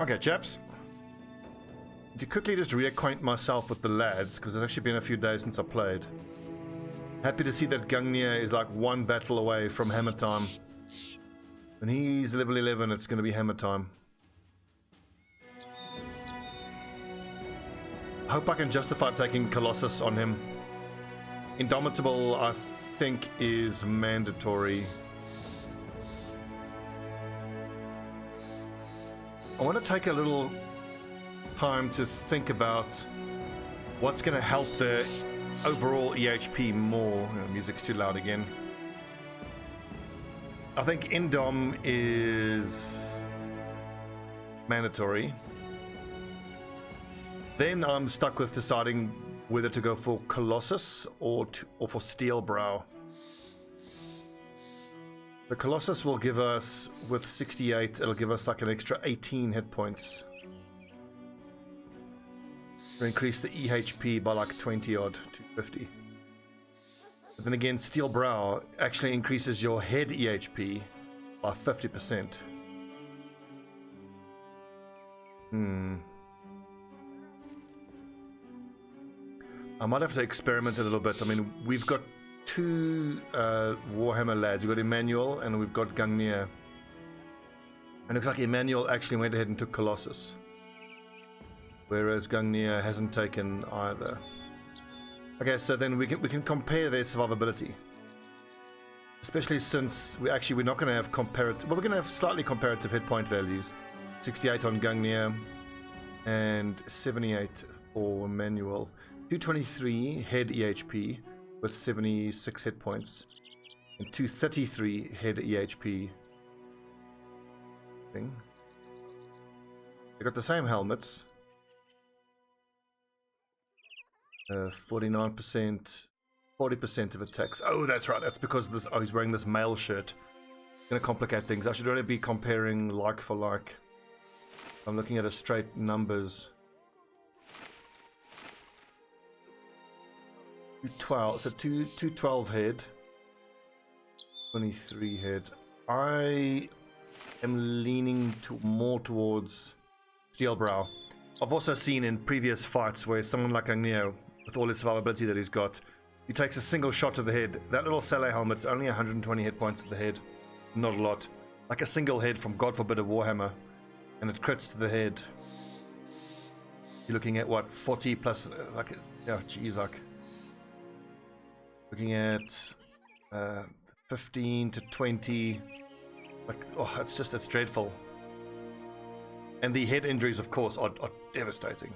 Okay, chaps. To quickly just reacquaint myself with the lads, because it's actually been a few days since I played. Happy to see that Gungnir is like one battle away from hammer time. When he's level 11, it's going to be hammer time. I hope I can justify taking Colossus on him. Indomitable, I think, is mandatory. I want to take a little time to think about what's going to help the overall EHP more. Oh, music's too loud again. I think Indom is mandatory. Then I'm stuck with deciding whether to go for Colossus or for Steelbrow. The Colossus will give us, with 68, it'll give us like an extra 18 hit points. To increase the EHP by like 20 odd to 50. But then again, Steelbrow actually increases your head EHP by 50%. I might have to experiment a little bit. I mean, we've got two Warhammer lads. We've got Emmanuel and we've got Gungnir. And it looks like Emmanuel actually went ahead and took Colossus, whereas Gungnir hasn't taken either. Okay, so then we can compare their survivability, especially since we're not going to have comparative. Well, we're going to have slightly comparative hit point values. 68 on Gungnir and 78 for Emmanuel. 223 head EHP with 76 hit points, and 233 head EHP. They got the same helmets. 49%, 40% of attacks. Oh, that's right. That's because this. Oh, he's wearing this mail shirt. It's gonna complicate things. I should really be comparing like for like. I'm looking at a straight numbers. 212, so 212 head, 23 head. I am leaning more towards Steelbrow. I've also seen in previous fights where someone like Gungnir, with all his survivability that he's got, he takes a single shot to the head. That little Saleh helmet's only 120 hit points to the head. Not a lot. Like a single head from, God forbid, a Warhammer, and it crits to the head. You're looking at what, 40 plus, like, it's, oh geez, like, looking at 15 to 20, like, oh, it's dreadful. And the head injuries, of course, are devastating.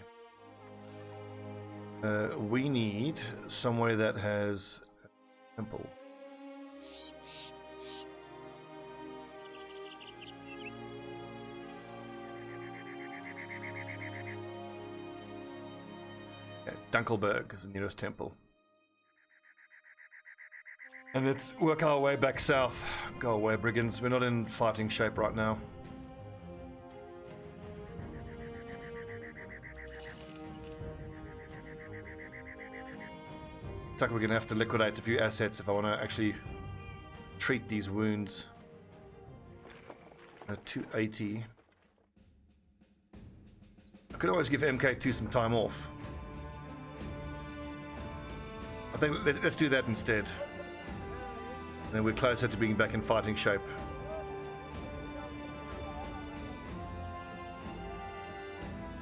We need somewhere that has a temple. Okay, Dunkelberg is the nearest temple. And let's work our way back south. Go away, brigands. We're not in fighting shape right now. It's like we're going to have to liquidate a few assets if I want to actually treat these wounds. 280. I could always give MK2 some time off. I think let's do that instead. And then we're closer to being back in fighting shape.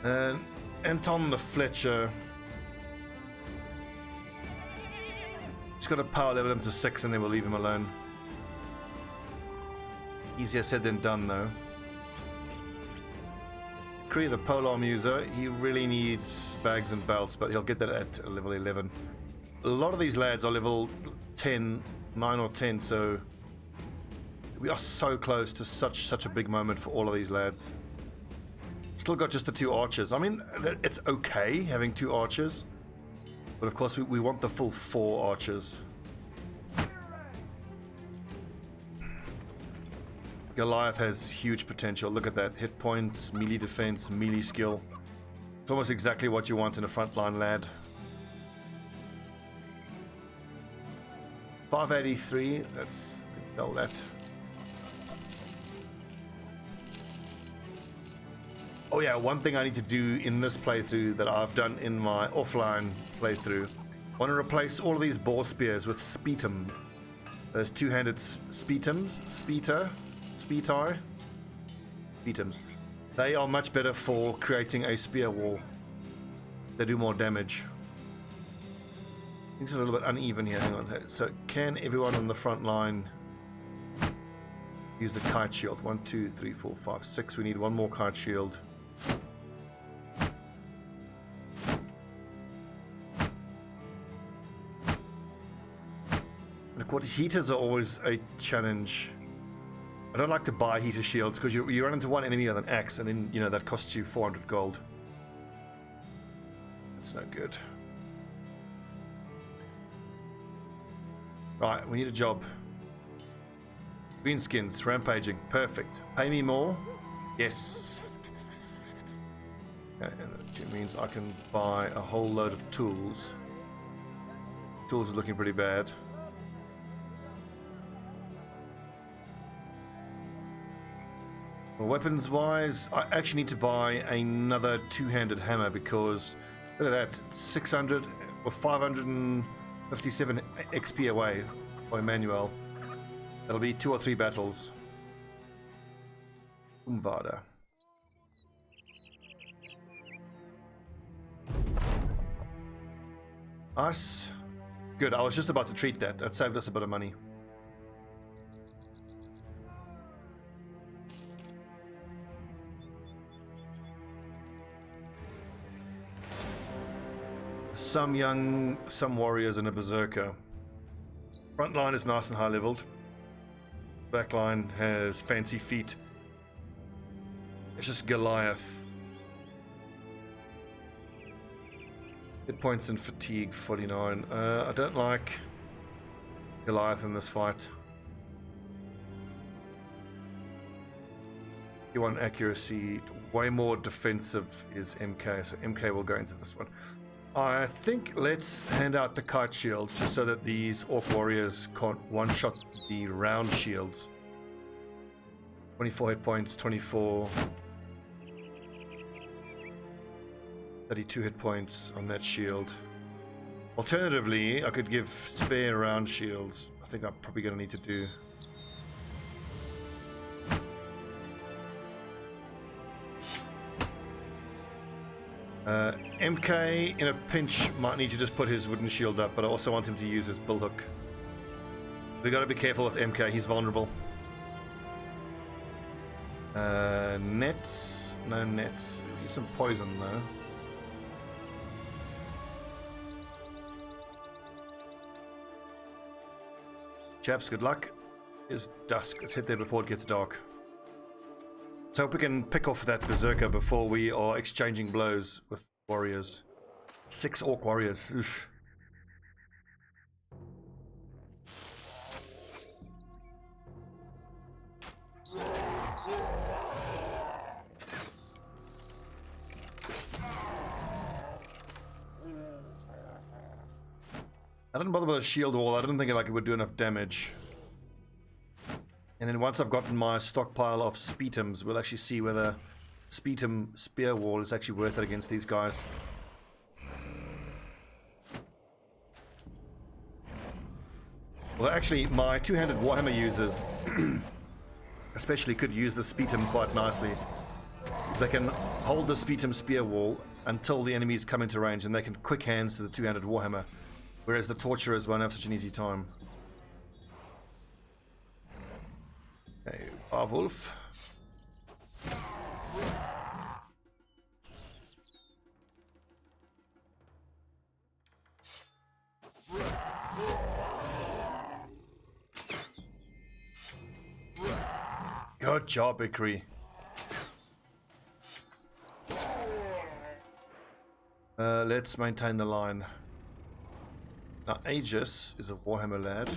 And Tom the Fletcher. Just got to power level him to 6 and then we'll leave him alone. Easier said than done though. Kree the polearm user, he really needs bags and belts, but he'll get that at level 11. A lot of these lads are level 10, 9 or 10, so we are so close to such a big moment for all of these lads. Still got just the 2 archers. I mean, it's okay having 2 archers, but of course we want the full 4 archers. Goliath has huge potential. Look at that. Hit points, melee defense, melee skill. It's almost exactly what you want in a frontline lad. 583, let's sell that. Oh yeah, one thing I need to do in this playthrough that I've done in my offline playthrough, I want to replace all of these boar spears with spetums. Those two-handed spetums, spetars. They are much better for creating a spear wall. They do more damage. Things are a little bit uneven here. Hang on. So can everyone on the front line use a kite shield? 1, 2, 3, 4, 5, 6. We need one more kite shield. Look, heaters are always a challenge. I don't like to buy heater shields because you run into one enemy with an axe and then, you know, that costs you 400 gold. That's no good. Right, we need a job. Greenskins, rampaging, perfect. Pay me more? Yes. Okay, and that means I can buy a whole load of tools. Tools are looking pretty bad. Well, weapons wise, I actually need to buy another two-handed hammer because look at that, 600 or 557 XP away by Emmanuel. That'll be 2 or 3 battles. Umvada. Us. Good, I was just about to treat that. That saved us a bit of money. Some warriors and a berserker. Front line is nice and high leveled. Back line has fancy feet. It's just Goliath. Hit points and fatigue 49. I don't like Goliath in this fight. You want accuracy. Way more defensive is MK, so MK will go into this one. I think let's hand out the kite shields just so that these orc warriors can't one-shot the round shields. 24 hit points, 24. 32 hit points on that shield. Alternatively, I could give spare round shields. I think I'm probably going to need to do. MK in a pinch might need to just put his wooden shield up, but I also want him to use his bullhook. We got to be careful with MK, he's vulnerable. Nets? No nets. Use some poison though. Chaps, good luck. It's dusk. Let's hit there before it gets dark. So I hope we can pick off that berserker before we are exchanging blows with warriors. 6 orc warriors. Oof. I didn't bother with a shield wall. I didn't think it would do enough damage. And then once I've gotten my stockpile of spetums, we'll actually see whether spetum spear wall is actually worth it against these guys. Well, actually, my two-handed warhammer users especially could use the spetum quite nicely. They can hold the spetum spear wall until the enemies come into range, and they can quick hands to the two-handed warhammer, whereas the torturers won't have such an easy time. Okay, Barwolf. Good job, Ikri. Let's maintain the line. Now, Aegis is a Warhammer lad.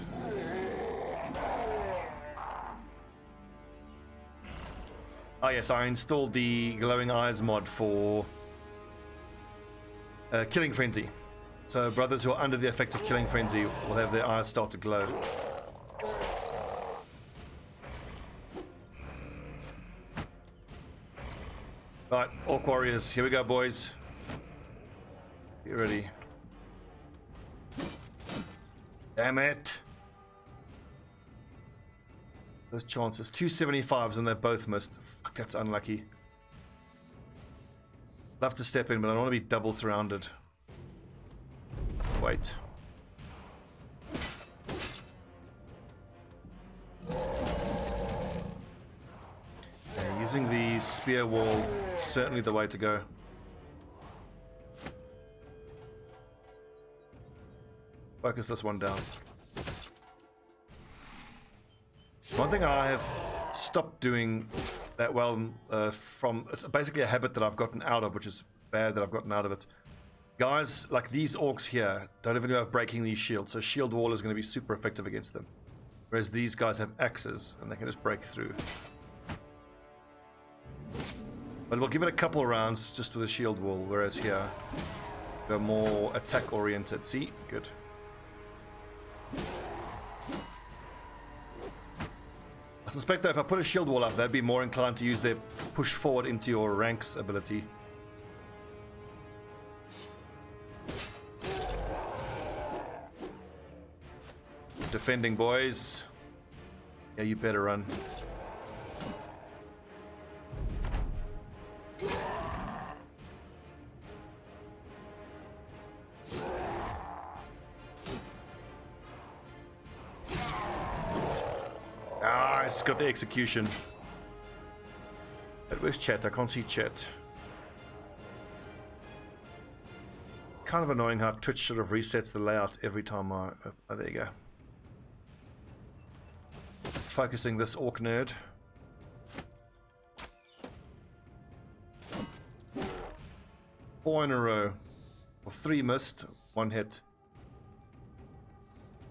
Oh yes, I installed the glowing eyes mod for Killing Frenzy. So brothers who are under the effect of Killing Frenzy will have their eyes start to glow. Right, Orc Warriors, here we go, boys. Get ready. Damn it. Those chances. 275s and they both missed. Fuck, that's unlucky. Love to step in, but I don't want to be double surrounded. Wait. Yeah, using the spear wall is certainly the way to go. Focus this one down. One thing I have stopped doing that well it's basically a habit that I've gotten out of, which is bad that I've gotten out of it. Guys like these orcs here don't even know of breaking these shields, so shield wall is going to be super effective against them. Whereas these guys have axes and they can just break through. But we'll give it a couple of rounds just with a shield wall, whereas here they're more attack oriented. See? Good. I suspect that if I put a shield wall up, they'd be more inclined to use their push forward into your ranks ability. Defending, boys. Yeah, you better run. It's got the execution. But where's chat? I can't see chat. Kind of annoying how Twitch sort of resets the layout every time I... Oh, there you go. Focusing this orc nerd. Four in a row. Well, 3 missed, 1 hit.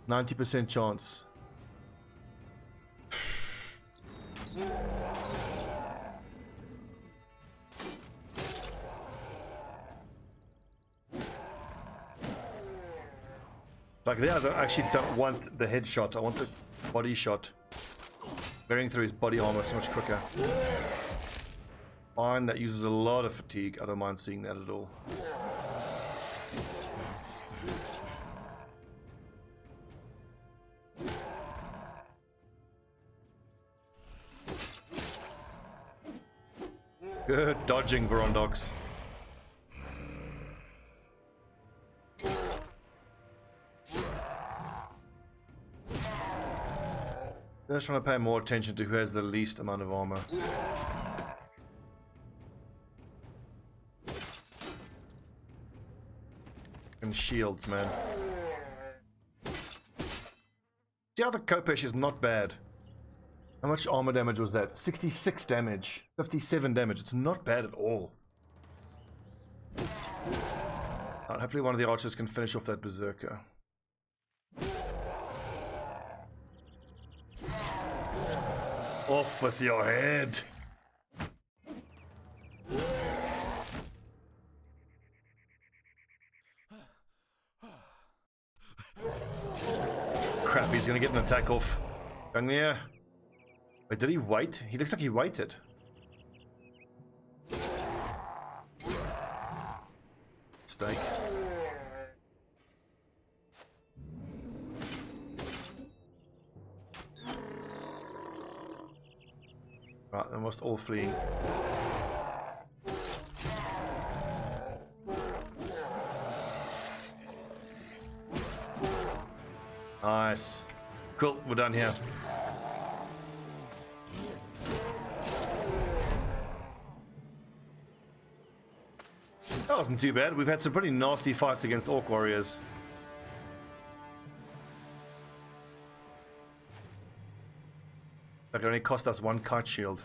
90% chance. Like there, I actually don't want the headshot. I want the body shot. Bearing through his body armor so much quicker. Fine, that uses a lot of fatigue. I don't mind seeing that at all. Good dodging, Verondox. Just trying to pay more attention to who has the least amount of armor. And shields, man. The other Kopesh is not bad. How much armor damage was that? 66 damage. 57 damage. It's not bad at all. Right, hopefully one of the archers can finish off that berserker. Off with your head. Crap, he's gonna get an attack off. Gungnir. Wait, did he wait? He looks like he waited. Stake. Right, almost all fleeing. Nice. Cool, we're done here. That wasn't too bad. We've had some pretty nasty fights against Orc Warriors. That only cost us 1 kite shield.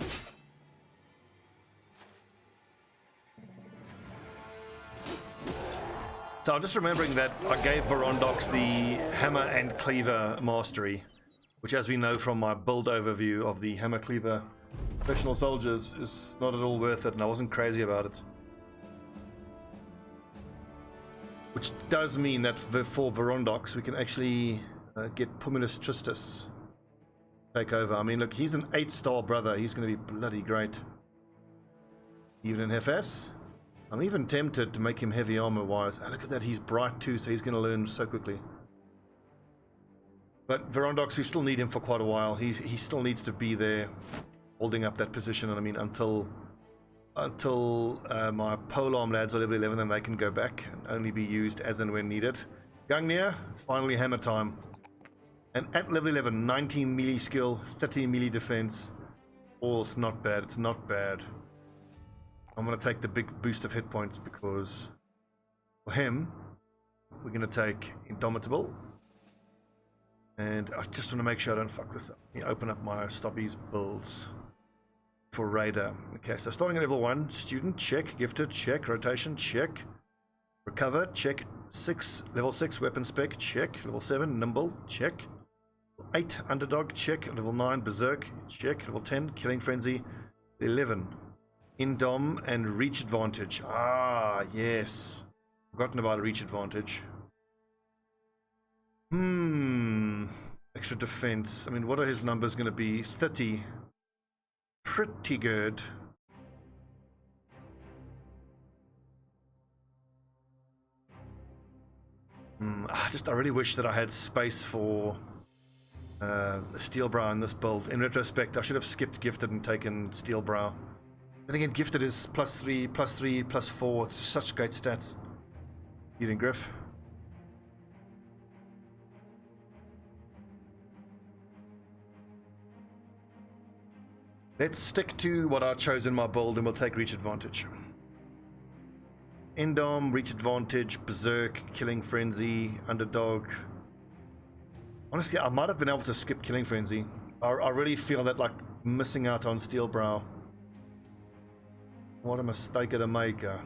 So I'm just remembering that I gave Verondox the hammer and cleaver mastery, which, as we know from my build overview of the hammer cleaver professional soldiers, is not at all worth it, and I wasn't crazy about it. Which does mean that for Verondox we can actually get Puminus Tristus take over. I mean, look, he's an 8-star brother. He's going to be bloody great. Even in FS. I'm even tempted to make him heavy armor wise. Oh, look at that, he's bright too, so he's going to learn so quickly. But Verondox, we still need him for quite a while. He still needs to be there, holding up that position. And I mean, until my polearm lads are level 11, then they can go back and only be used as and when needed. Gungnir, it's finally hammer time. And at level 11, 19 melee skill, 30 melee defense. Oh, it's not bad. It's not bad. I'm going to take the big boost of hit points because for him, we're going to take Indomitable. And I just want to make sure I don't fuck this up. Let me open up my Stobbie's builds for Raider. Okay, so starting at level 1, Student, check. Gifted, check. Rotation, check. Recover, check. Level 6, Weapon Spec, check. Level 7, Nimble, check. 8, Underdog, check. Level 9, Berserk, check. Level 10, Killing Frenzy. 11, Indom and Reach Advantage. Ah, yes. Forgotten about Reach Advantage. Extra defense. I mean, what are his numbers going to be? 30. Pretty good. I really wish that I had space for Steelbrow in this build. In retrospect, I should have skipped Gifted and taken Steelbrow. Then again, Gifted is +3, +3, +4. It's such great stats. Eating Griff. Let's stick to what I chose in my build and we'll take Reach Advantage. Indom, Reach Advantage, Berserk, Killing Frenzy, Underdog. Honestly, I might have been able to skip Killing Frenzy. I really feel that, like, missing out on Steelbrow. What a mistake to make. But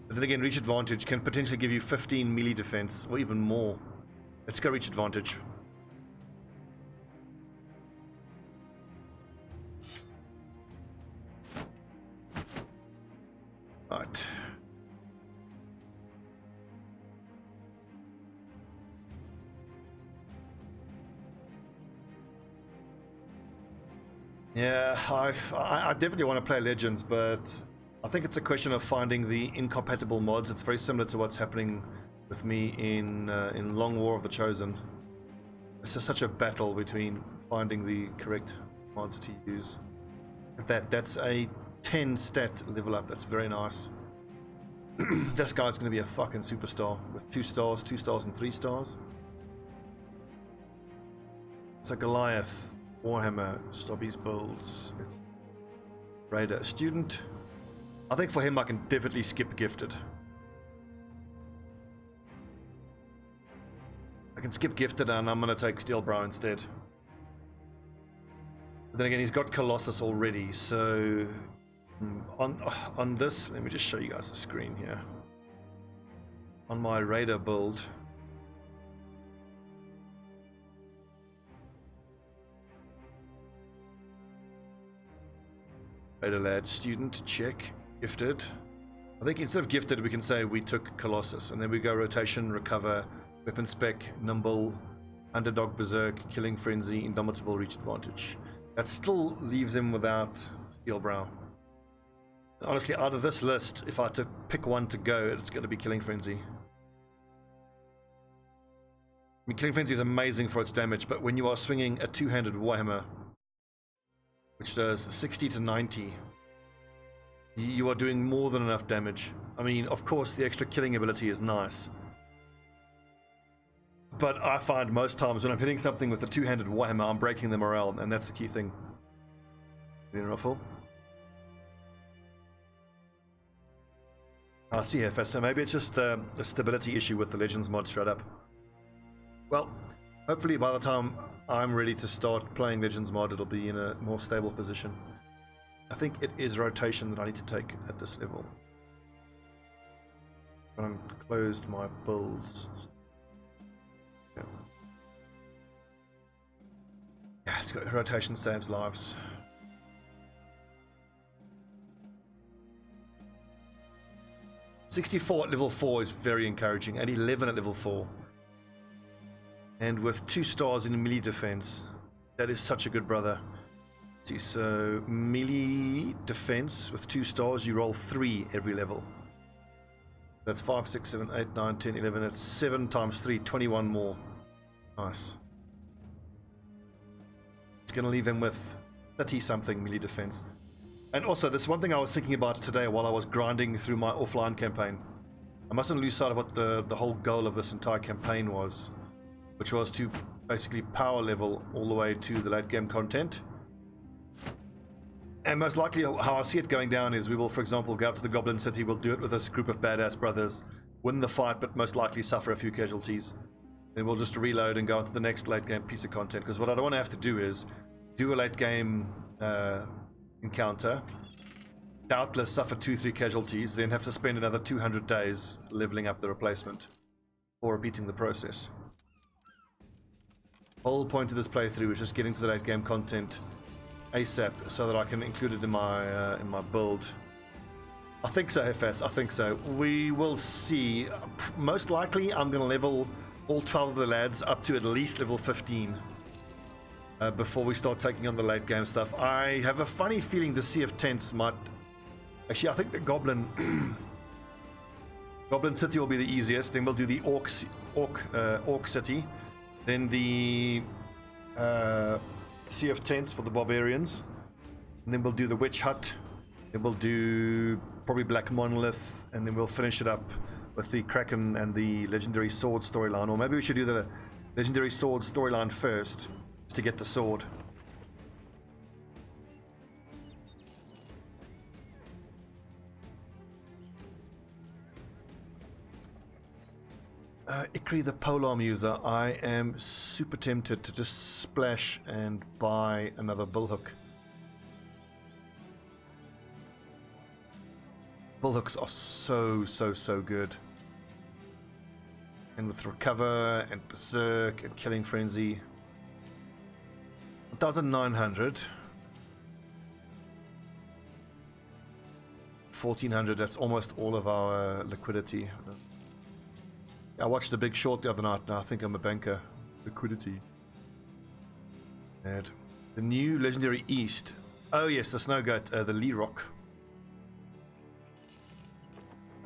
then again, Reach Advantage can potentially give you 15 melee defense, or even more. Let's go Reach Advantage. Right. Yeah, I definitely want to play Legends, but I think it's a question of finding the incompatible mods. It's very similar to what's happening with me in Long War of the Chosen. It's just such a battle between finding the correct mods to use. That's a 10 stat level up. That's very nice. This guy's going to be a fucking superstar with 2 stars, 2 stars, and 3 stars. So Goliath, Warhammer, Stobbie's builds. It's Raider, Student. I think for him I can definitely skip Gifted. I can skip Gifted and I'm going to take Steelbrow instead. But then again, he's got Colossus already, so on this, let me just show you guys the screen here. On my Raider build, Raider lad, Student, check. Gifted. I think instead of Gifted we can say we took Colossus, and then we go Rotation, Recover, Weapon Spec, Nimble, Underdog, Berserk, Killing Frenzy, Indomitable, Reach Advantage. That still leaves him without Steelbrow. Honestly, out of this list, if I had to pick one to go, it's going to be Killing Frenzy. I mean, Killing Frenzy is amazing for its damage, but when you are swinging a two-handed Warhammer, which does 60 to 90, you are doing more than enough damage. I mean, of course, the extra killing ability is nice, but I find most times when I'm hitting something with a two-handed Warhammer, I'm breaking the morale, and that's the key thing. Ruffle. I see here, so maybe it's just a stability issue with the Legends mod straight up. Well, hopefully by the time I'm ready to start playing Legends mod, it'll be in a more stable position. I think it is Rotation that I need to take at this level. I've closed my builds. Yeah, it's got Rotation saves lives. .64 at level 4 is very encouraging, and 11 at level 4. And with 2 stars in melee defense, that is such a good brother. See, so melee defense with 2 stars, you roll 3 every level. That's 5, 6, 7, 8, 9, 10, 11. That's 7 times 3, 21 more. Nice. It's going to leave him with 30 something melee defense. And also, there's one thing I was thinking about today while I was grinding through my offline campaign. I mustn't lose sight of what the whole goal of this entire campaign was, which was to basically power level all the way to the late game content. And most likely how I see it going down is we will, for example, go out to the Goblin City, we'll do it with this group of badass brothers, win the fight, but most likely suffer a few casualties. Then we'll just reload and go on to the next late game piece of content, because what I don't want to have to do is do a late game encounter, doubtless suffer 2-3 casualties, then have to spend another 200 days leveling up the replacement, or repeating the process. The whole point of this playthrough is just getting to the late game content ASAP so that I can include it in my build. I think so, FS. I think so. We will see. Most likely, I'm going to level all 12 of the lads up to at least level 15 before we start taking on the late game stuff. I have a funny feeling the Sea of Tents might. Actually, I think the Goblin City will be the easiest. Then we'll do the Orc City. Then the Sea of Tents for the barbarians, and then we'll do the Witch Hut, then we'll do probably Black Monolith, and then we'll finish it up with the Kraken and the Legendary Sword storyline. Or maybe we should do the Legendary Sword storyline first to get the sword. Ikri the polearm user, I am super tempted to just splash and buy another bullhook. Bullhooks are so good. And with Recover and Berserk and Killing Frenzy. 1,900. 1,400, that's almost all of our liquidity. I watched The Big Short the other night. Now I think I'm a banker. Liquidity. And the new Legendary East. Oh yes, the Snow Goat, the Lerock.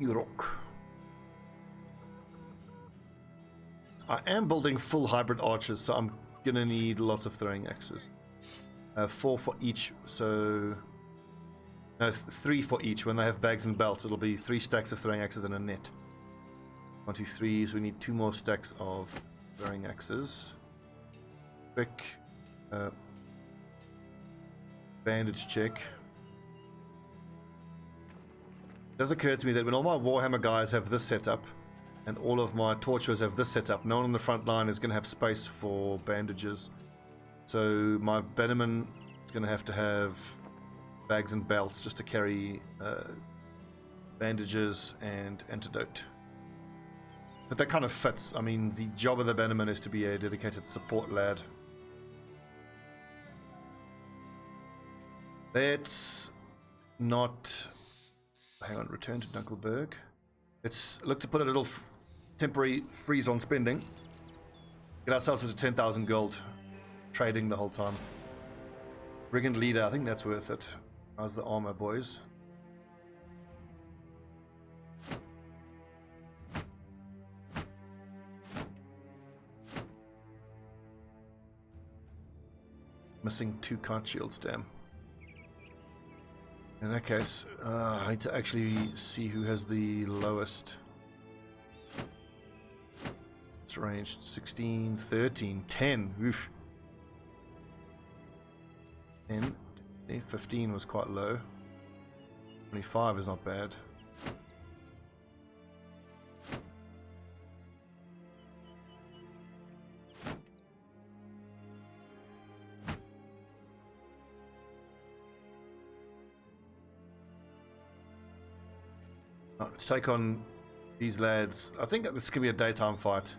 Lerock. I am building full hybrid archers, so I'm gonna need lots of throwing axes. 4 for each, so no, 3 for each. When they have bags and belts, it'll be 3 stacks of throwing axes and a net. 23, so we need 2 more stacks of throwing axes. Quick bandage check. It does occur to me that when all my Warhammer guys have this setup and all of my torturers have this setup, no one on the front line is going to have space for bandages. So my Bannerman is going to have bags and belts just to carry bandages and antidote. But that kind of fits. I mean, the job of the Bannerman is to be a dedicated support lad. Let's not... Hang on, return to Dunkelberg. Let's look to put a little temporary freeze on spending. Get ourselves into 10,000 gold. Trading the whole time. Brigand Leader, I think that's worth it. How's the armor, boys? Missing 2 kite shields, damn. In that case, I need to actually see who has the lowest. It's ranged 16, 13, 10. Oof. 10, 15 was quite low. 25 is not bad. Let's take on these lads. I think this could be a daytime fight.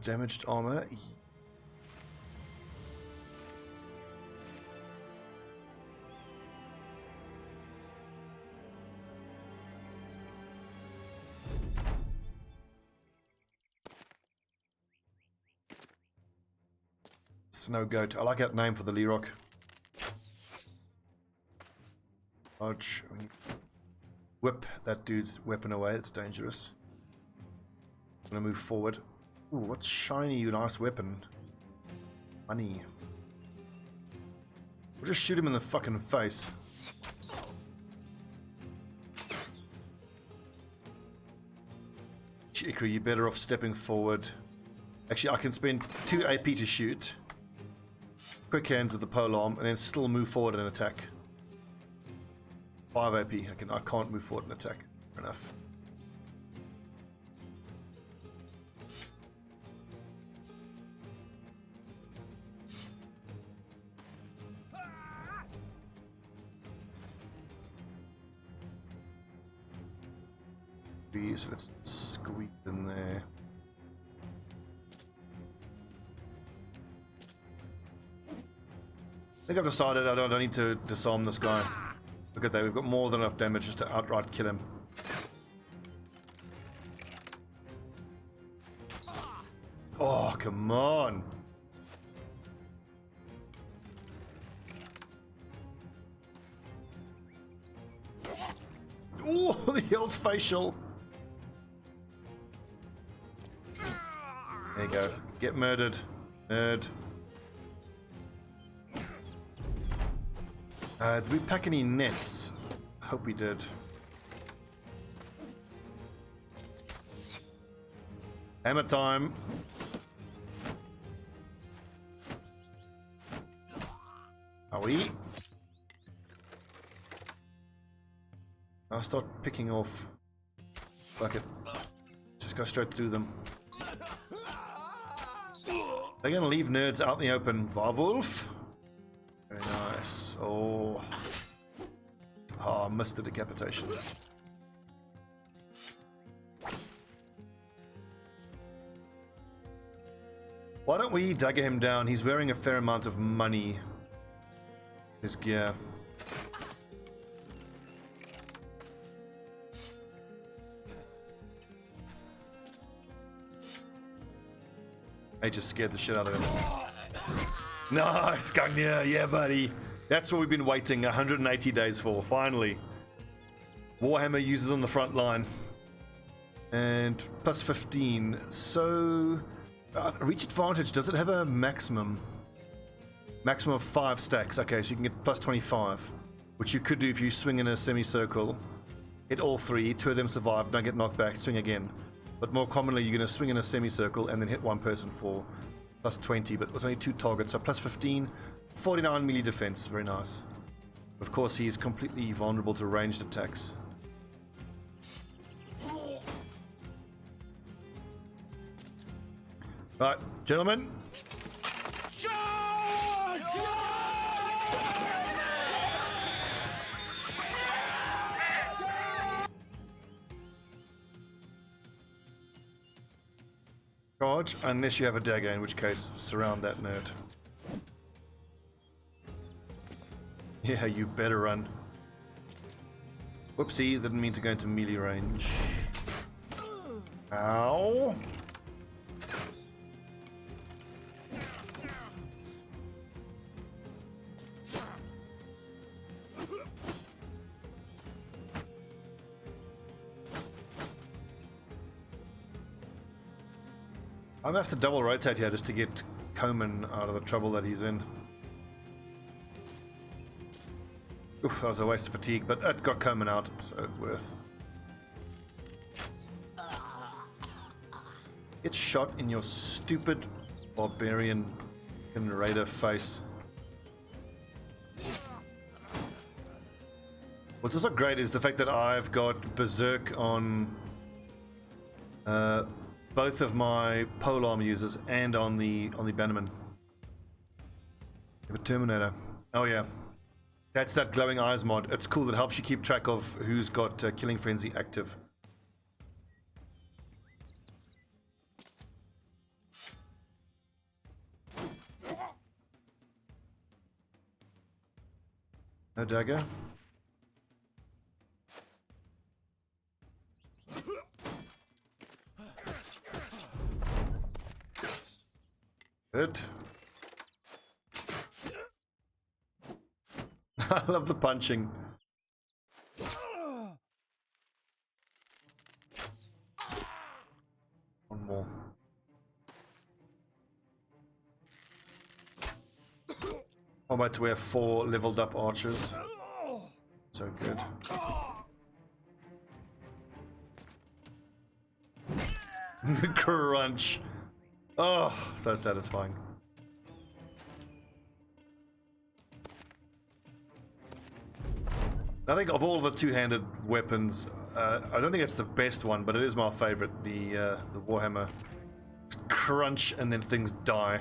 Damaged armor. Snow Goat. I like that name for the Lerock. Dodge. Whip that dude's weapon away. It's dangerous. I'm gonna move forward. Ooh, what's shiny? Nice weapon. Money. We'll just shoot him in the fucking face. Chikri, you're better off stepping forward. Actually, I can spend 2 AP to shoot. Quick hands with the polearm, and then still move forward and attack. 5 AP. I can't move forward and attack. Fair enough. So let's squeeze in there. I think I've decided I don't need to disarm this guy. Look at that, we've got more than enough damage just to outright kill him. Oh, come on! Oh, the old facial! There you go. Get murdered, nerd. Did we pack any nets? Hope we did. Hammer time. Are we? I'll start picking off. Fuck it. Just go straight through them. They're gonna leave nerds out in the open. Werewolf. Very nice. Oh. Oh, I missed the decapitation. Why don't we dagger him down? He's wearing a fair amount of money. His gear. I just scared the shit out of him. Nice, Gagnia, yeah, buddy. That's what we've been waiting 180 days for, finally. Warhammer users on the front line. And plus 15. So, reach advantage, does it have a maximum? Maximum of 5 stacks. Okay, so you can get plus 25. Which you could do if you swing in a semicircle. Hit all 3, 2 of them survive, don't get knocked back, swing again. But more commonly, you're going to swing in a semicircle and then hit one person for plus 20, but it was only 2 targets, so plus 15, 49 melee defense, very nice. Of course, he is completely vulnerable to ranged attacks. Right, gentlemen. Charge, unless you have a dagger, in which case, surround that nerd. Yeah, you better run. Whoopsie, didn't mean to go into melee range. Ow! I'm gonna have to double rotate here just to get Coman out of the trouble that he's in. Oof, that was a waste of fatigue, but it got Coman out, so it's worth. Get shot in your stupid barbarian raider face. What's also great is the fact that I've got Berserk on both of my polearm users and on the Bannerman. The Terminator. Oh yeah. That's that glowing eyes mod. It's cool. It helps you keep track of who's got Killing Frenzy active. No dagger. Good. I love the punching. One more. How about we have 4 leveled up archers? So good. Crunch. Oh, so satisfying. I think of all the two-handed weapons, I don't think it's the best one, but it is my favorite. The Warhammer. Just crunch and then things die.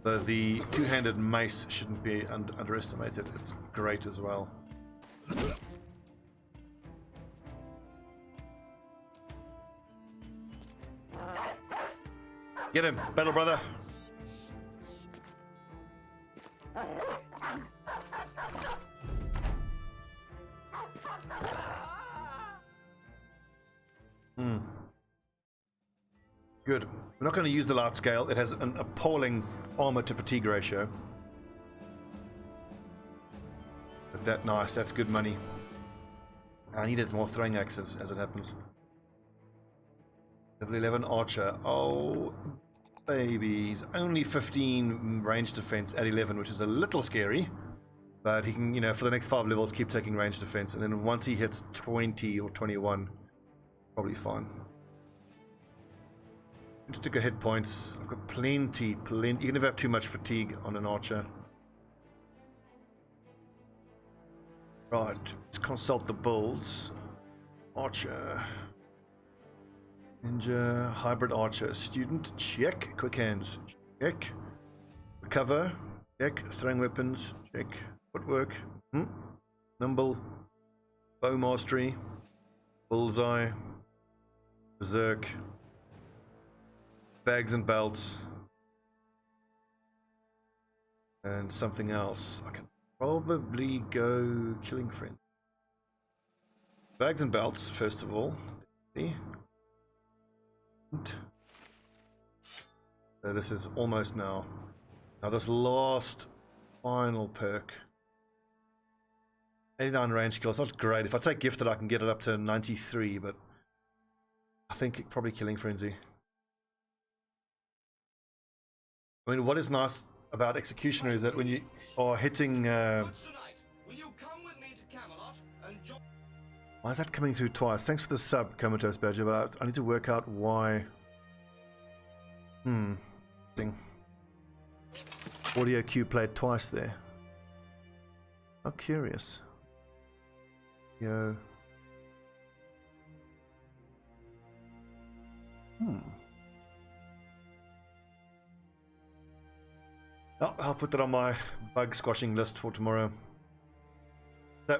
The two-handed mace shouldn't be underestimated. It's great as well. Get him, battle brother. Good. We're not going to use the large scale. It has an appalling armor to fatigue ratio. But that nice. That's good money. I needed more throwing axes, as it happens. Level 11 archer. Oh, babies. Only 15 range defense at 11, which is a little scary. But he can, you know, for the next 5 levels, keep taking range defense. And then once he hits 20 or 21, probably fine. Just took a hit points. I've got plenty. You can never have too much fatigue on an archer. Right, let's consult the builds. Archer. Ninja, hybrid archer. Student, check. Quick hands, check. Recover, check. Throwing weapons, check. Footwork, nimble. Bow mastery. Bullseye. Berserk. Bags and belts. And something else. I can probably go killing friend. Bags and belts, first of all. So this is almost now. Now this last final perk. 89 range skills, not great. If I take gifted I can get it up to 93, but I think probably killing frenzy. I mean, what is nice about Executioner is that when you are hitting... Why is that coming through twice? Thanks for the sub, Comatose Badger, but I need to work out why... Audio cue played twice there. How curious. Yo. I'll put that on my bug squashing list for tomorrow.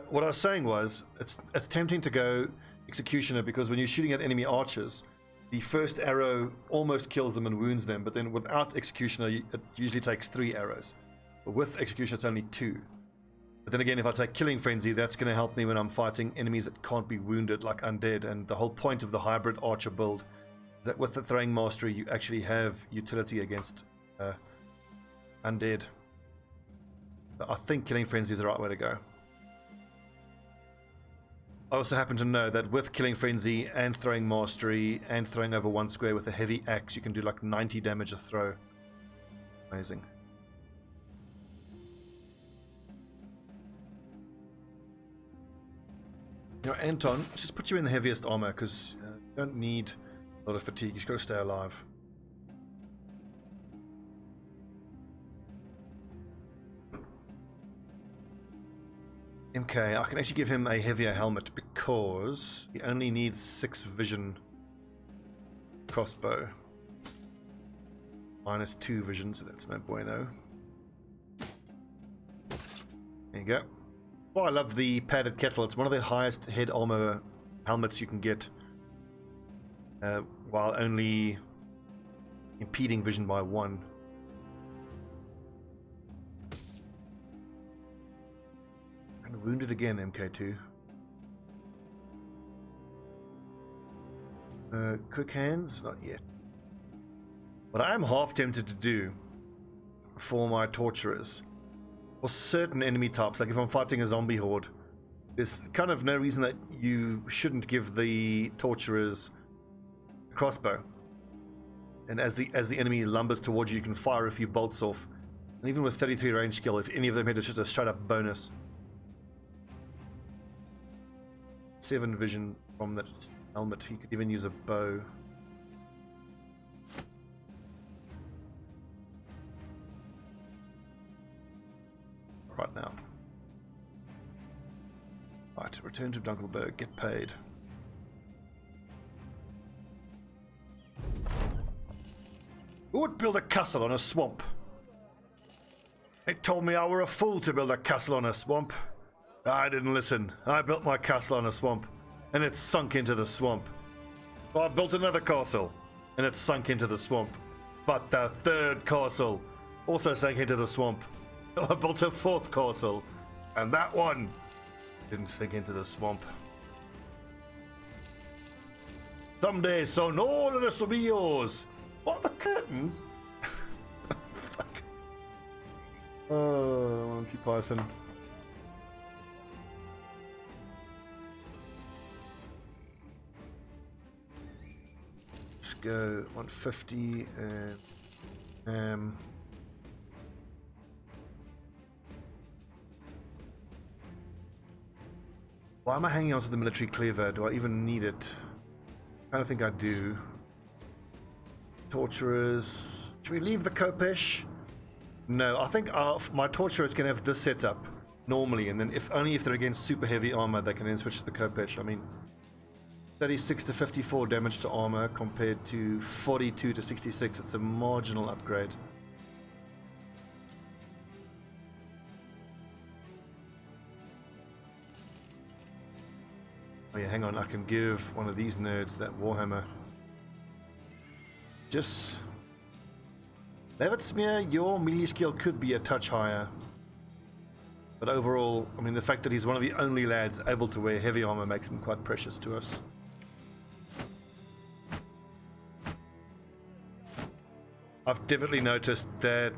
What I was saying was, it's tempting to go Executioner because when you're shooting at enemy archers, the first arrow almost kills them and wounds them, but then without Executioner, it usually takes 3 arrows. But with Executioner, it's only 2. But then again, if I take Killing Frenzy, that's going to help me when I'm fighting enemies that can't be wounded, like Undead. And the whole point of the hybrid archer build is that with the Throwing Mastery, you actually have utility against Undead. But I think Killing Frenzy is the right way to go. I also happen to know that with Killing Frenzy and Throwing Mastery and throwing over 1 square with a heavy axe, you can do like 90 damage a throw. Amazing. You know, Anton, just put you in the heaviest armor because you don't need a lot of fatigue. You've got to stay alive. MK, I can actually give him a heavier helmet because he only needs 6 vision crossbow. Minus 2 vision, so that's no bueno. There you go. Oh, I love the padded kettle. It's one of the highest head armor helmets you can get, while only impeding vision by 1. And wounded again, MK2. Quick hands, not yet. What I am half tempted to do for my torturers, for certain enemy types, like if I'm fighting a zombie horde, there's kind of no reason that you shouldn't give the torturers a crossbow. And as the enemy lumbers towards you, you can fire a few bolts off. And even with 33 range skill, if any of them hit, it's just a straight up bonus. 7 vision from that helmet. He could even use a bow. Right now. Right, return to Dunkelberg, get paid. Who would build a castle on a swamp? They told me I were a fool to build a castle on a swamp. I didn't listen. I built my castle on a swamp, and it sunk into the swamp. So I built another castle, and it sunk into the swamp. But the third castle also sank into the swamp. I built a 4th castle, and that one didn't sink into the swamp. Someday, son, all of this will be yours. What, the curtains? Fuck. Oh, Monty Python. Let's go 150 and why am I hanging on to the military cleaver? Do I even need it? I don't think I do. Torturers. Should we leave the Kopesh? No, I think my torturers can have this setup normally, and then if they're against super heavy armor, they can then switch to the Kopesh. I mean, 36 to 54 damage to armor compared to 42 to 66. It's a marginal upgrade. Oh yeah, hang on, I can give one of these nerds that Warhammer. Just... Levitsmear, your melee skill could be a touch higher. But overall, I mean, the fact that he's one of the only lads able to wear heavy armor makes him quite precious to us. I've definitely noticed that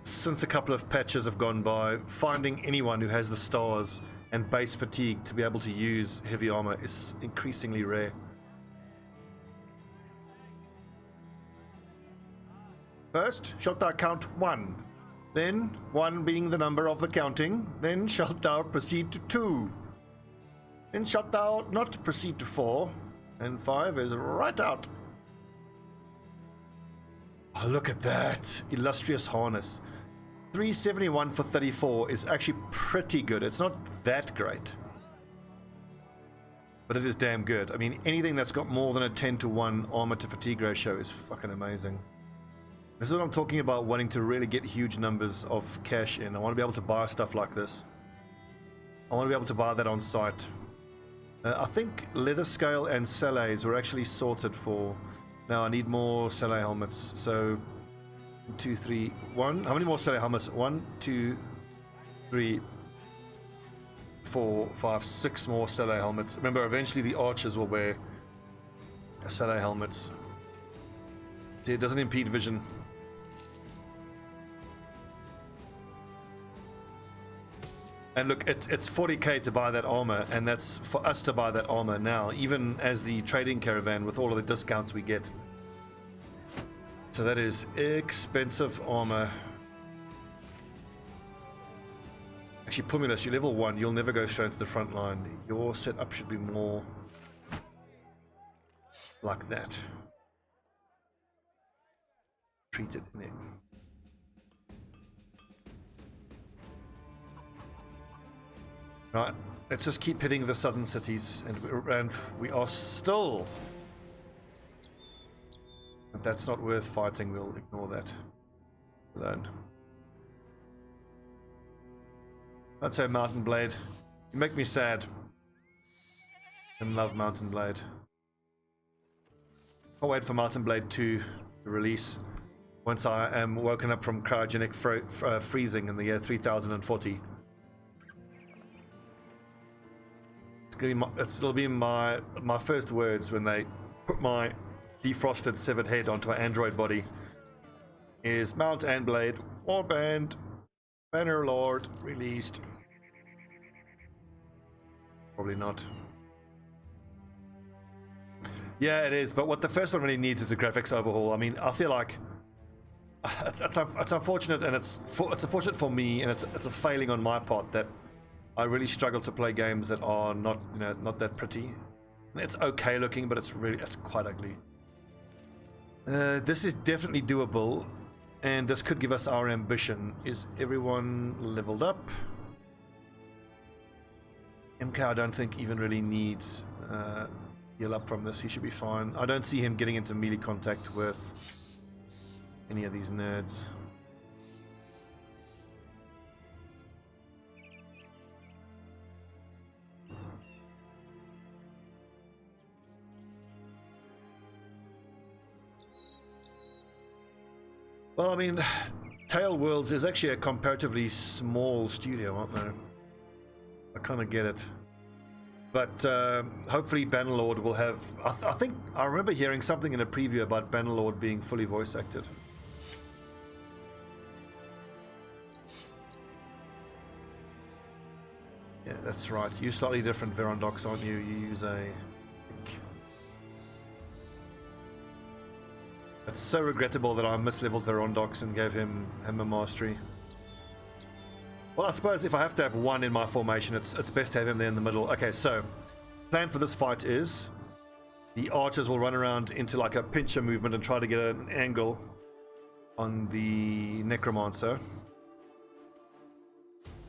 since a couple of patches have gone by, finding anyone who has the stars and base fatigue to be able to use heavy armor is increasingly rare. First, shalt thou count 1. Then, 1 being the number of the counting, then shalt thou proceed to 2. Then shalt thou not proceed to 4, and 5 is right out. Oh, look at that. Illustrious harness. 371 for 34 is actually pretty good. It's not that great, but it is damn good. I mean, anything that's got more than a 10 to 1 armor to fatigue ratio is fucking amazing. This is what I'm talking about, wanting to really get huge numbers of cash in. I want to be able to buy stuff like this. I want to be able to buy that on site. I think leather scale and salays were actually sorted for. Now I need more salay helmets. So 2, 3, 1. How many more salay helmets? 1, 2, 3, 4, 5, 6 more salay helmets. Remember, eventually the archers will wear salay helmets. See, it doesn't impede vision. And look, it's 40k to buy that armor, and that's for us to buy that armor now, even as the trading caravan with all of the discounts we get. So that is expensive armor. Actually, Pumulus, you're level 1, you'll never go straight into the front line. Your setup should be more like that. Treated in it. Right, let's just keep hitting the southern cities, and we are still. If that's not worth fighting, we'll ignore that alone. I'd say Mountain Blade. You make me sad. And love Mountain Blade. I'll wait for Mountain Blade 2 to release once I am woken up from cryogenic freezing in the year 3040. It'll be my first words when they put my defrosted severed head onto an android body is Mount and Blade, Warband, Banner Lord, released. Probably not. Yeah, it is, but what the first one really needs is a graphics overhaul. I mean, I feel like it's unfortunate, and it's unfortunate for me, and it's a failing on my part that I really struggle to play games that are not, you know, not that pretty. It's okay looking, but it's quite ugly. This is definitely doable, and this could give us our ambition. Is everyone leveled up? MK I don't think even really needs heal up from this. He should be fine. I don't see him getting into melee contact with any of these nerds. Well, I mean, Tale Worlds is actually a comparatively small studio, aren't they? I kind of get it. But hopefully Bannerlord will have... I think I remember hearing something in a preview about Bannerlord being fully voice acted. Yeah, that's right. You're slightly different Verondox, aren't you? You use a... It's so regrettable that I misleveled Verondox and gave him a mastery. Well, I suppose if I have to have one in my formation, it's best to have him there in the middle. Okay, so plan for this fight is the archers will run around into like a pincher movement and try to get an angle on the necromancer.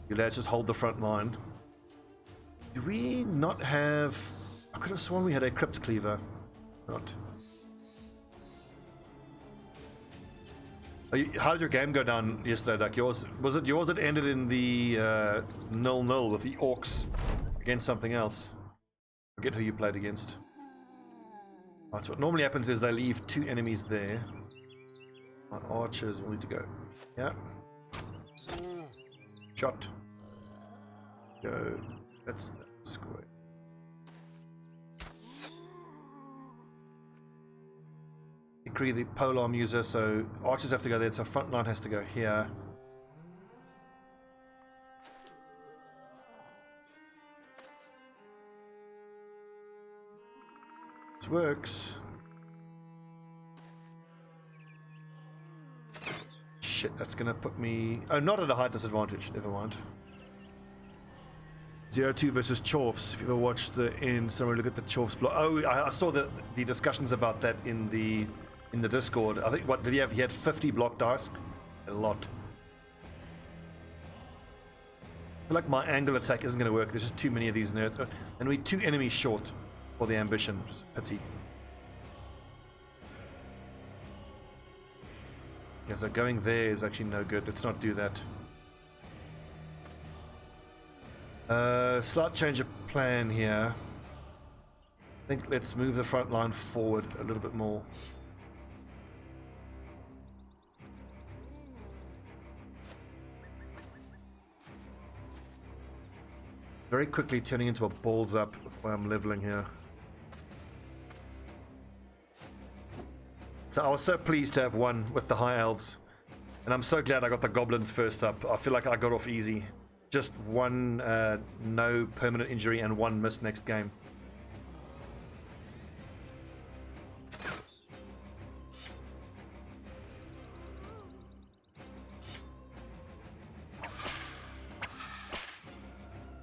You lads just hold the front line. Do we not have... I could have sworn we had a crypt cleaver. Not. How did your game go down yesterday, Duck? Was it yours that ended in the 0-0 with the orcs against something else? Forget who you played against. Right, so what normally happens is they leave two enemies there. My archers will need to go. Yeah. Shot. Go. That's square. Agree the polearm user, so archers have to go there, so front line has to go here. This works. Shit, that's gonna put me... Oh, not at a height disadvantage, never mind. 0-2 versus Chorfs. If you ever watched the end, somebody look at the Chorfs block. Oh, I saw the discussions about that in the Discord. I think, what did he have? He had 50 block dice. A lot. I feel like my angle attack isn't going to work. There's just too many of these nerds. And we're 2 enemies short for the ambition, which is a pity. Yeah, so going there is actually no good. Let's not do that. Slight change of plan here. I think let's move the front line forward a little bit more. Very quickly turning into a balls up with why I'm leveling here. So I was so pleased to have one with the high elves, and I'm so glad I got the goblins first up. I feel like I got off easy. Just one no permanent injury and one miss next game.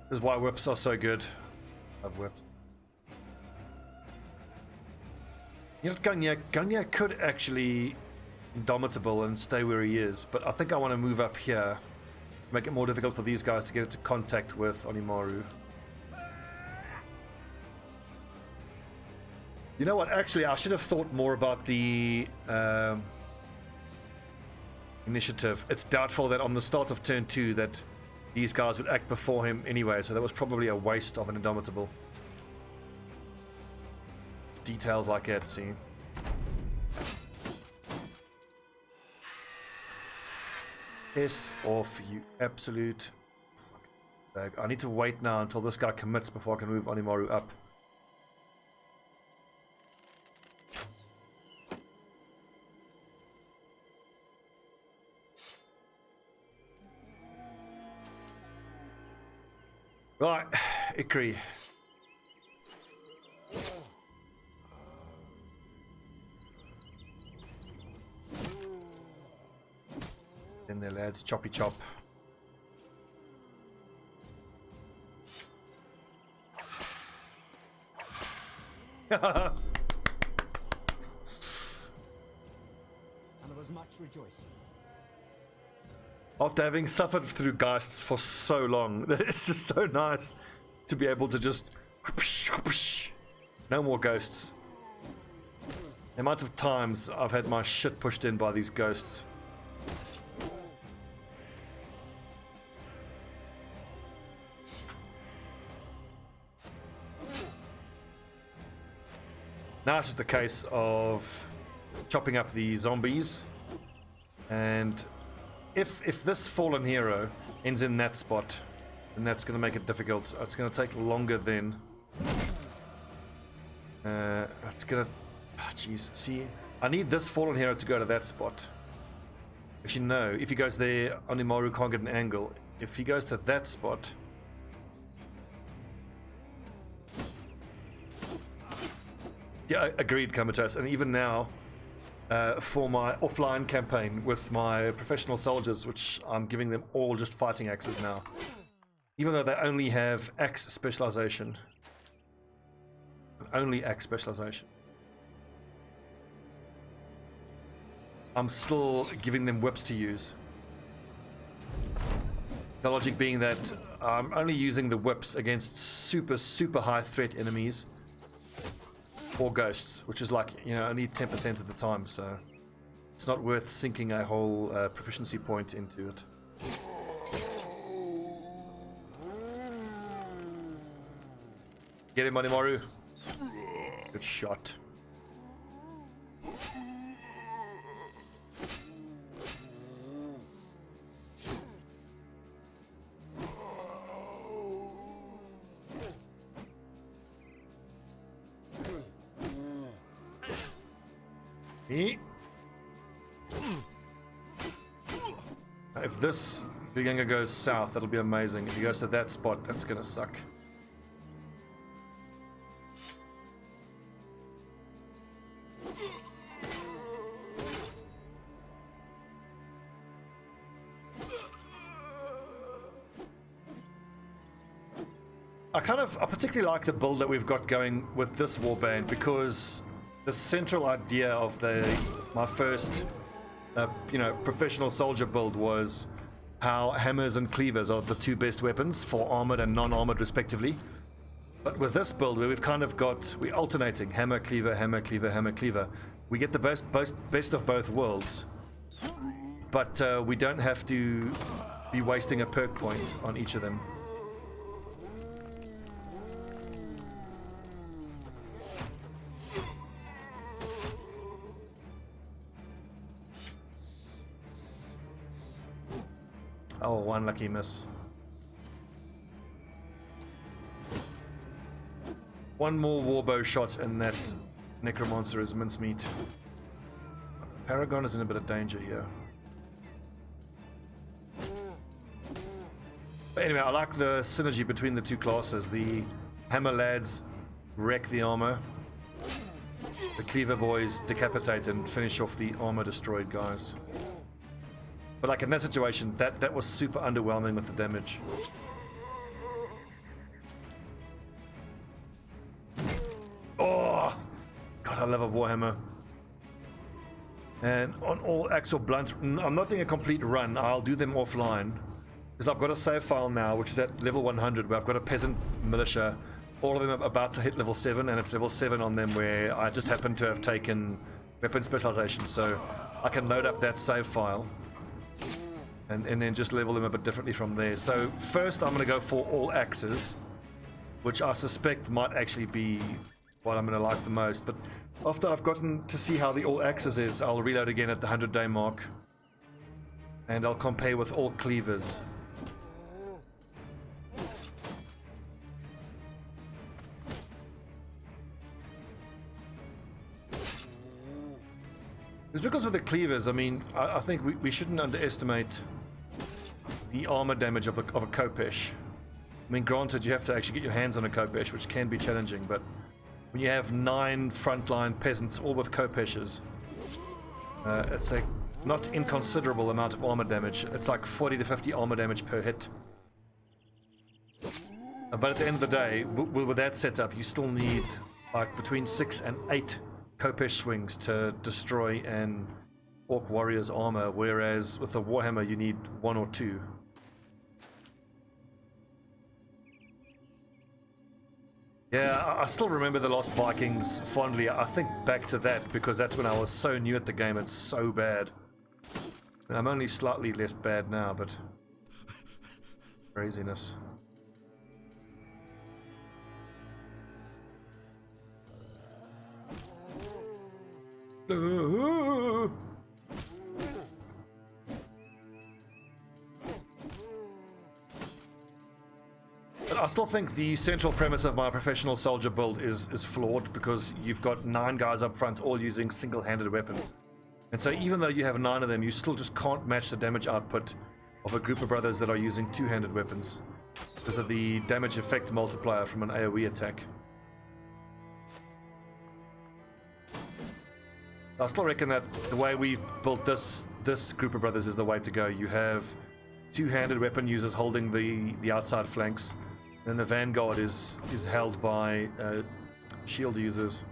This is why whips are so good. I love whips. You know, Gungnir could actually indomitable and stay where he is, but I think I want to move up here. Make it more difficult for these guys to get into contact with Onimaru. You know what? Actually, I should have thought more about the initiative. It's doubtful that on the start of turn 2 that these guys would act before him anyway, so that was probably a waste of an indomitable. Details like that, see. Piss off, you absolute fucking bag. I need to wait now until this guy commits before I can move Onimaru up. Right, Ikri. In there, lads. Choppy chop. And there was much rejoicing. After having suffered through geists for so long, it's just so nice to be able to just... No more ghosts. The amount of times I've had my shit pushed in by these ghosts. Now it's just a case of chopping up the zombies, and if this fallen hero ends in that spot, then that's going to make it difficult. It's going to take longer then. It's going to... Oh, jeez. See, I need this fallen hero to go to that spot. Actually, no. If he goes there, Onimaru can't get an angle. If he goes to that spot... Yeah, agreed, Comatose. And even now, for my offline campaign with my professional soldiers, which I'm giving them all just fighting axes now, even though they only have axe specialization. Only axe specialization. I'm still giving them whips to use. The logic being that I'm only using the whips against super high threat enemies. Or ghosts, which is like, you know, only 10% of the time, so it's not worth sinking a whole proficiency point into it. Get him, Onimaru. Good shot. If this Viganga goes south, that'll be amazing. If he goes to that spot, that's gonna suck. I particularly like the build that we've got going with this warband, because the central idea of my first professional soldier build was how hammers and cleavers are the two best weapons for armored and non-armored respectively. But with this build, where we're alternating hammer, cleaver, hammer, cleaver, hammer, cleaver, we get the best of both worlds. But we don't have to be wasting a perk point on each of them. Oh, one lucky miss. One more warbow shot and that necromancer is mincemeat. Paragon is in a bit of danger here. But anyway, I like the synergy between the two classes. The hammer lads wreck the armor. The cleaver boys decapitate and finish off the armor destroyed guys. But like in that situation, that was super underwhelming with the damage. Oh! God, I love a warhammer. And on all axle blunt, I'm not doing a complete run. I'll do them offline. Because I've got a save file now, which is at level 100, where I've got a peasant militia. All of them are about to hit level 7, and it's level 7 on them where I just happen to have taken weapon specialization. So I can load up that save file. And then just level them a bit differently from there. So first I'm going to go for all axes, which I suspect might actually be what I'm going to like the most. But after I've gotten to see how the all axes is, I'll reload again at the 100-day mark. And I'll compare with all cleavers. It's because of the cleavers, I mean, I think we shouldn't underestimate the armor damage of a Kopesh. I mean, granted, you have to actually get your hands on a Kopesh, which can be challenging, but when you have 9 frontline peasants, all with Kopeshes, it's a not inconsiderable amount of armor damage. It's like 40 to 50 armor damage per hit. But at the end of the day, with that setup, you still need like between 6 and 8 Kopesh swings to destroy an Orc warrior's armor, whereas with the Warhammer you need 1 or 2. Yeah, I still remember the Lost Vikings fondly. I think back to that because that's when I was so new at the game and so bad. And I'm only slightly less bad now, but craziness. But I still think the central premise of my professional soldier build is flawed because you've got 9 guys up front all using single-handed weapons. And so even though you have 9 of them, you still just can't match the damage output of a group of brothers that are using 2-handed weapons because of the damage effect multiplier from an AoE attack. I still reckon that the way we've built this group of brothers is the way to go. You have 2-handed weapon users holding the outside flanks, and the vanguard is held by shield users.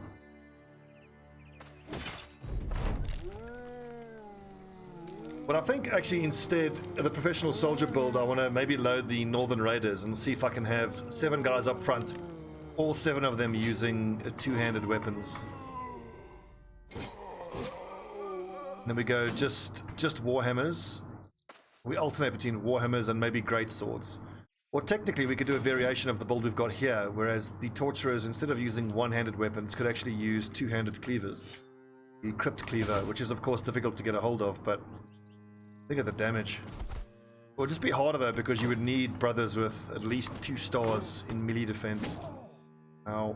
But I think actually instead of the professional soldier build, I want to maybe load the Northern Raiders and see if I can have 7 guys up front, all 7 of them using 2-handed weapons. Then we go just Warhammers. We alternate between Warhammers and maybe Great Swords. Or technically we could do a variation of the build we've got here, whereas the Torturers, instead of using 1-handed weapons, could actually use 2-handed cleavers. The Crypt Cleaver, which is of course difficult to get a hold of, but think of the damage. It would just be harder though, because you would need brothers with at least 2 stars in melee defense. Ow.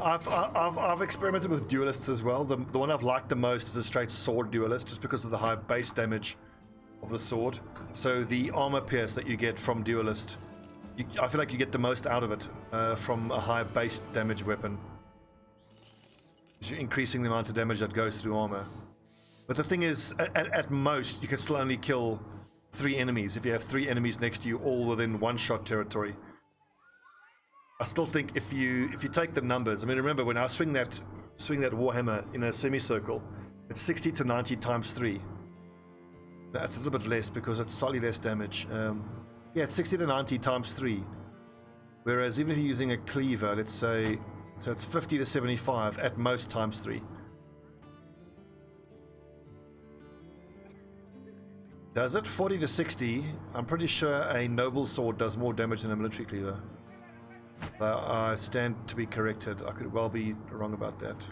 I've experimented with duelists as well. The one I've liked the most is a straight sword duelist, just because of the high base damage of the sword. So the armor pierce that you get from duelist, I feel like you get the most out of it from a high base damage weapon. You're increasing the amount of damage that goes through armor. But the thing is, at most, you can still only kill 3 enemies if you have 3 enemies next to you, all within 1-shot territory. I still think if you take the numbers, I mean, remember when I swing that Warhammer in a semicircle, it's 60 to 90 times 3. That's a little bit less because it's slightly less damage. Yeah, it's 60 to 90 times 3. Whereas even if you're using a cleaver, let's say, so it's 50 to 75 at most times 3. Does it? 40 to 60. I'm pretty sure a noble sword does more damage than a military cleaver. I stand to be corrected. I could well be wrong about that.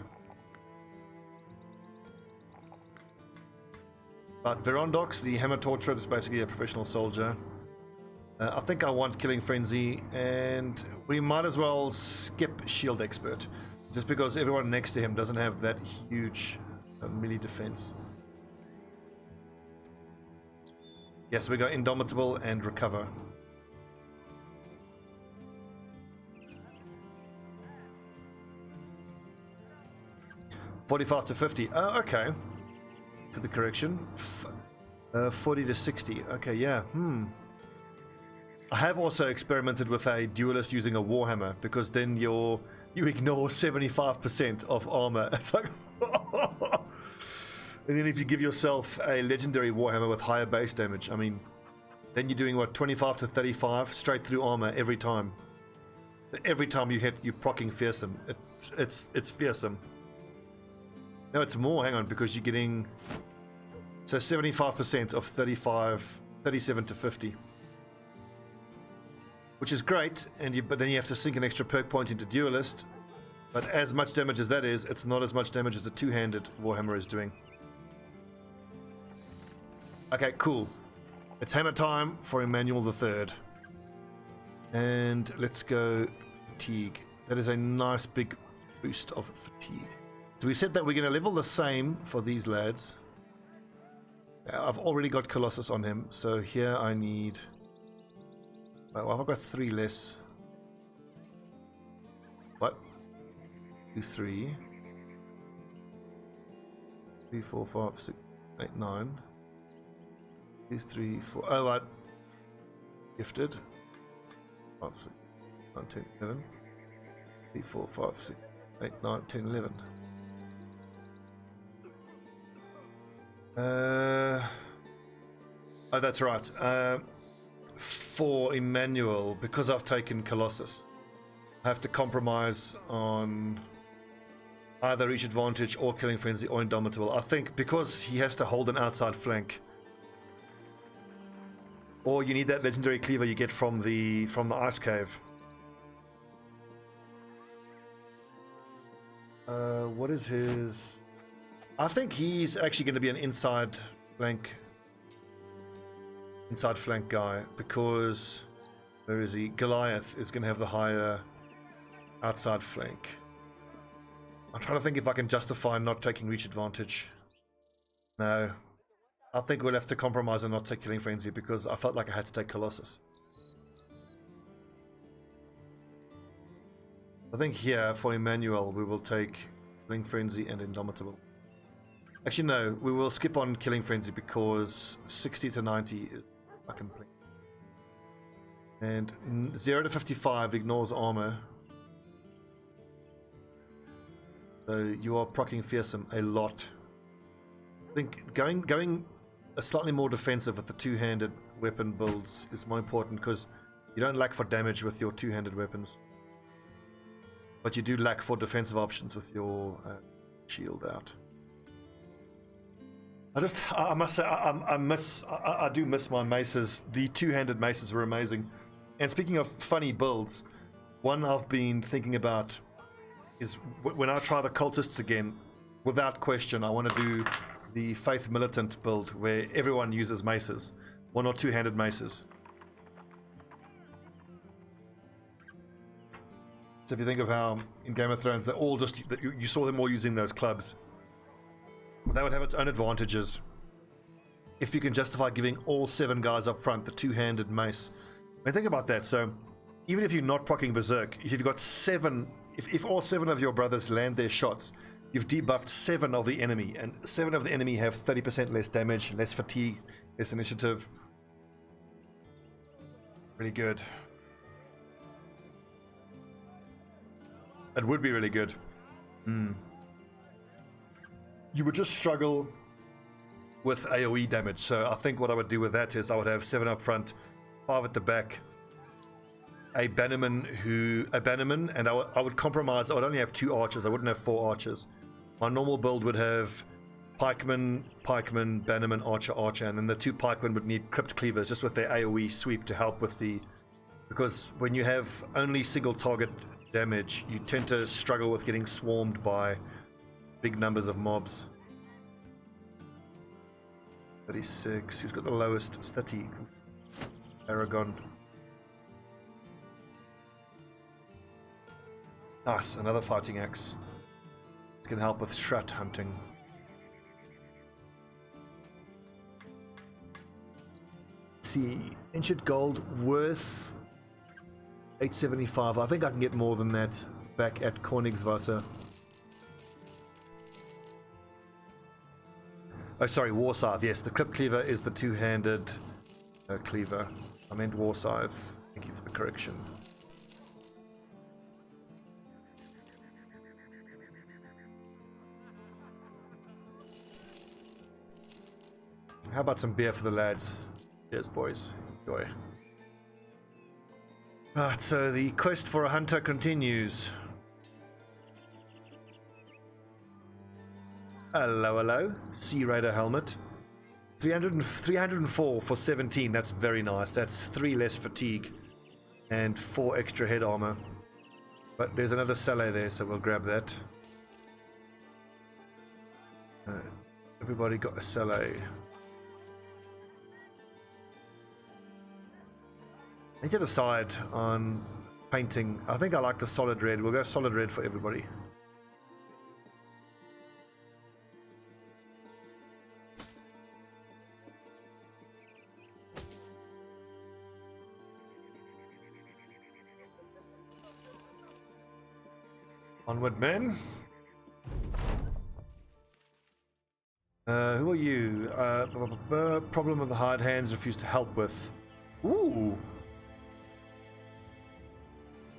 But Verondox, the Hammer Torturer, is basically a professional soldier. I think I want Killing Frenzy, and we might as well skip Shield Expert, just because everyone next to him doesn't have that huge melee defense. Yes, we go Indomitable and Recover. 45 to 50. Oh, okay. To the correction. 40 to 60. Okay, yeah. I have also experimented with a duelist using a Warhammer, because then you ignore 75% of armor. It's like and then if you give yourself a legendary Warhammer with higher base damage, I mean, then you're doing what, 25 to 35 straight through armor every time. Every time you hit, you're proccing fearsome. It's fearsome. No, it's more, hang on, because you're getting, so 75% of 37 to 50. Which is great, but then you have to sink an extra perk point into Duelist. But as much damage as that is, it's not as much damage as the 2-handed Warhammer is doing. Okay, cool. It's hammer time for Emmanuel the Third. And let's go fatigue. That is a nice big boost of fatigue. So we said that we're going to level the same for these lads. I've already got Colossus on him, so here I need... well, I've got 3 less. What? 2, 3. 3, 4, 5, 6, 8, 9. 2, 3, 4. Oh, right. Gifted. 5, 6, 9, 10, 11. 3, 4, 5, 6, 8, 9, 10, 11. Oh, that's right. For Emmanuel, because I've taken Colossus, I have to compromise on either reach advantage or killing frenzy or indomitable. I think because he has to hold an outside flank, or you need that legendary cleaver you get from the ice cave. What is his? I think he's actually going to be an inside flank guy, because where is he? Goliath is going to have the higher outside flank. I'm trying to think if I can justify not taking reach advantage. No, I think we'll have to compromise and not take killing frenzy, because I felt like I had to take Colossus. I think here for Emmanuel we will take killing frenzy and indomitable. Actually, no, we will skip on killing frenzy because 60 to 90 is fucking plenty. And 0 to 55 ignores armor. So you are proccing fearsome a lot. I think going a slightly more defensive with the two-handed weapon builds is more important, because you don't lack for damage with your two-handed weapons, but you do lack for defensive options with your shield out. I must say, I do miss my maces. The two-handed maces were amazing. And speaking of funny builds, one I've been thinking about is when I try the cultists again, without question, I want to do the Faith Militant build where everyone uses maces, one or two-handed maces. So if you think of how in Game of Thrones, they're all just, you saw them all using those clubs. That would have its own advantages if you can justify giving all 7 guys up front the two-handed mace. I mean, think about that. So even if you're not proccing Berserk, if you've got 7, if all 7 of your brothers land their shots, you've debuffed 7 of the enemy, and 7 of the enemy have 30% less damage, less fatigue, less initiative. Really good. It would be really good. You would just struggle with AoE damage. So I think what I would do with that is I would have 7 up front, 5 at the back, a bannerman, and I would compromise. I would only have 2 archers. I wouldn't have 4 archers. My normal build would have pikeman, bannerman, archer, and then the 2 pikemen would need crypt cleavers just with their AoE sweep to help with the, because when you have only single target damage, you tend to struggle with getting swarmed by big numbers of mobs. 36. Who's got the lowest? 30. Aragon. Nice, another fighting axe. It's going to help with shrat hunting. Let's see, ancient gold worth 875. I think I can get more than that back at Königswasser. Oh, sorry, war scythe. Yes, the crypt cleaver is the two-handed cleaver. I meant war scythe. Thank you for the correction. How about some beer for the lads? Cheers, boys. Enjoy. Right, so the quest for a hunter continues. Hello. Sea Raider helmet. 304 for 17. That's very nice. That's 3 less fatigue and 4 extra head armor. But there's another Saleh there, so we'll grab that. Everybody got a Saleh. I need to decide on painting. I think I like the solid red. We'll go solid red for everybody. Onward, men. Who are you? Problem of the hard hands, refuse to help with. Ooh.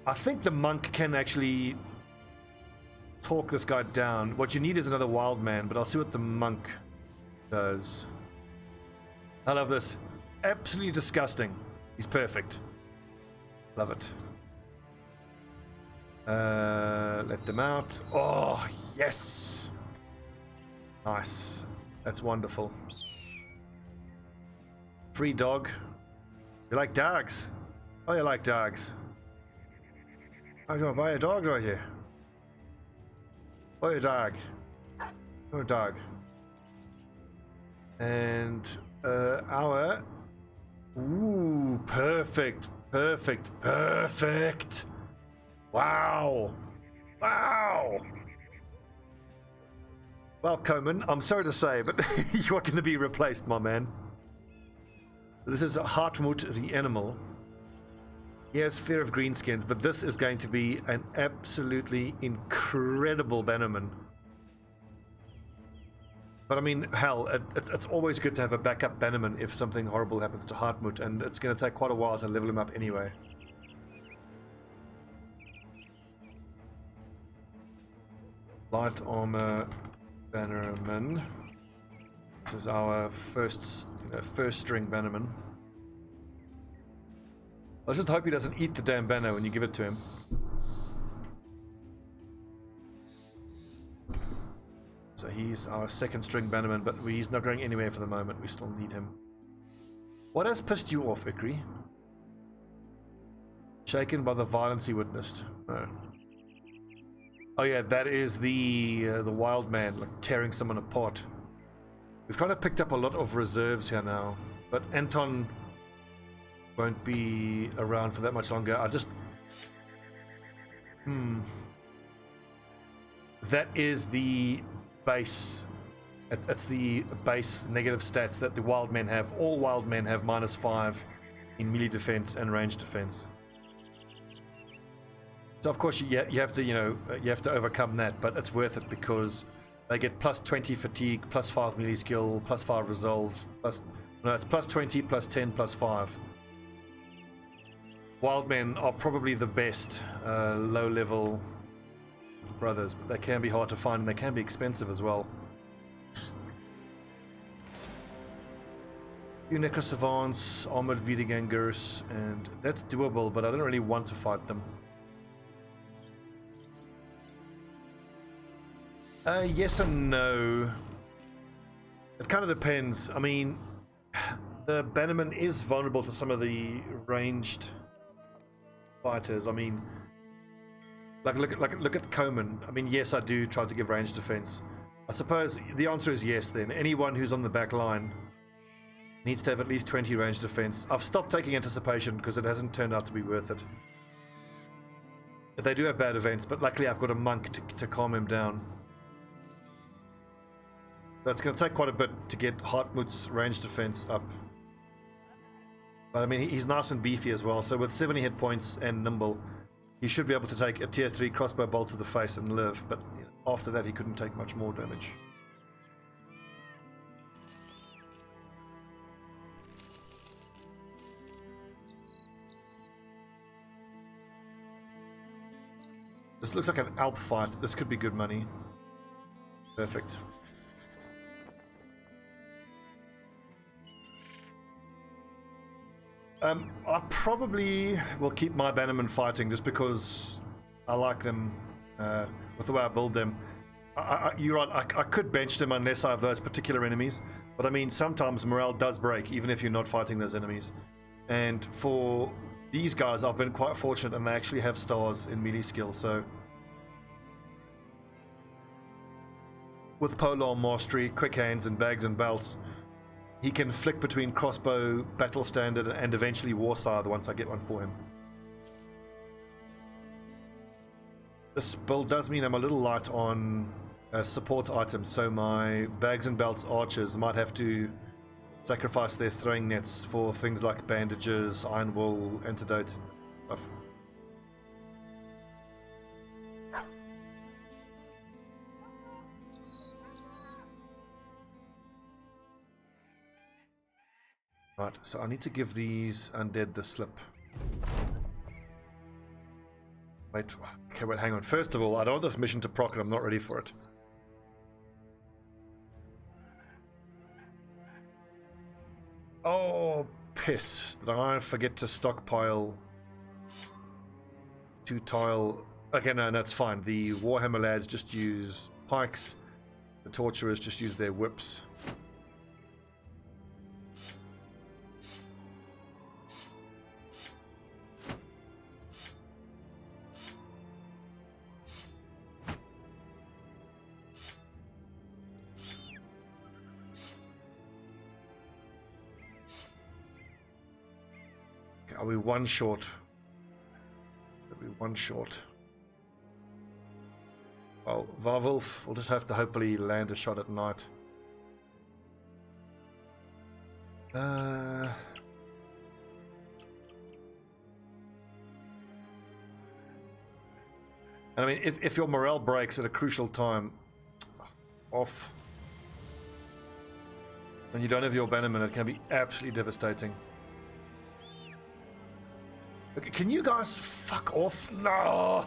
I think the monk can actually talk this guy down. What you need is another wild man, but I'll see what the monk does. I love this. Absolutely disgusting. He's perfect. Love it. Let them out. Oh, yes. Nice. That's wonderful. Free dog. You like dogs? Oh, you like dogs. I'm gonna buy a dog right here. Buy a dog. Oh, dog. And our. Ooh, perfect, perfect, perfect. Wow. Wow. Well, Coman, I'm sorry to say, but you are going to be replaced, my man. This is Hartmut the animal. He has fear of greenskins, but this is going to be an absolutely incredible bannerman. But I mean, hell, it's always good to have a backup bannerman if something horrible happens to Hartmut, and it's going to take quite a while to level him up anyway. Light armor bannerman. This is our first string bannerman. I just hope he doesn't eat the damn banner when you give it to him. So he's our second string bannerman, but he's not going anywhere for the moment. We still need him. What has pissed you off, Ikri? Shaken by the violence he witnessed. No. Oh yeah, that is the wild man, like tearing someone apart. We've kind of picked up a lot of reserves here now, but Anton won't be around for that much longer. I just... That is the base. It's the base negative stats that the wild men have. All wild men have -5 in melee defense and range defense. So of course you have to, you have to overcome that, but it's worth it because they get +20 fatigue, +5 melee skill, +5 resolve, it's +20, +10, +5. Wild men are probably the best low-level brothers, but they can be hard to find and they can be expensive as well. Few Necro Savants, Armored Wiedergangers, and that's doable, but I don't really want to fight them. Yes and no. It kind of depends. I mean, the bannerman is vulnerable to some of the ranged fighters. I mean, look at Coman. I mean, yes, I do try to give range defense. I suppose the answer is yes. Then anyone who's on the back line needs to have at least 20 range defense. I've stopped taking anticipation because it hasn't turned out to be worth it. They do have bad events, but luckily I've got a monk to calm him down. That's going to take quite a bit to get Hartmut's range defense up. But I mean, he's nice and beefy as well, so with 70 hit points and nimble, he should be able to take a tier 3 crossbow bolt to the face and live, but after that he couldn't take much more damage. This looks like an Alp fight. This could be good money. Perfect. I probably will keep my bannermen fighting just because I like them with the way I build them. You're right, I could bench them unless I have those particular enemies, but I mean sometimes morale does break even if you're not fighting those enemies. And for these guys I've been quite fortunate and they actually have stars in melee skill, so with polearm mastery, quick hands and bags and belts, he can flick between crossbow, battle standard, and eventually war scythe once I get one for him. This build does mean I'm a little light on support items, so my bags and belts archers might have to sacrifice their throwing nets for things like bandages, iron wool, antidote, stuff. Right, so I need to give these undead the slip. Wait, okay, wait, hang on. First of all, I don't want this mission to proc and I'm not ready for it. Oh, piss. Did I forget to stockpile 2 tile? Okay, no, that's fine. The Warhammer lads just use pikes. The torturers just use their whips. Are we one short? Are we one short? Well, Varwolf, we'll just have to hopefully land a shot at night. And I mean, if your morale breaks at a crucial time, off, and you don't have your bannerman, it can be absolutely devastating. Okay, can you guys fuck off? No!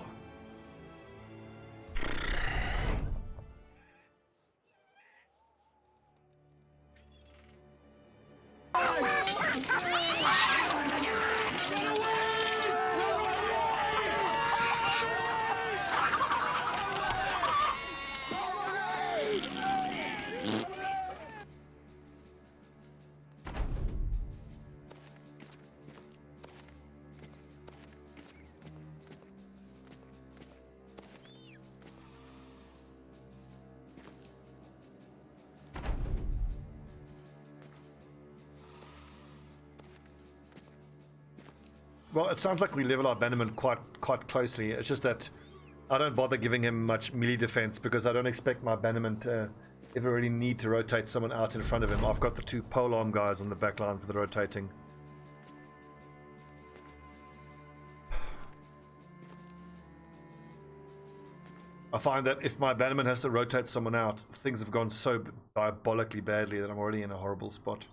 Well, it sounds like we level our bannerman quite closely. It's just that I don't bother giving him much melee defense because I don't expect my bannerman to ever really need to rotate someone out in front of him. I've got the 2 polearm guys on the back line for the rotating. I find that if my bannerman has to rotate someone out, things have gone so diabolically badly that I'm already in a horrible spot.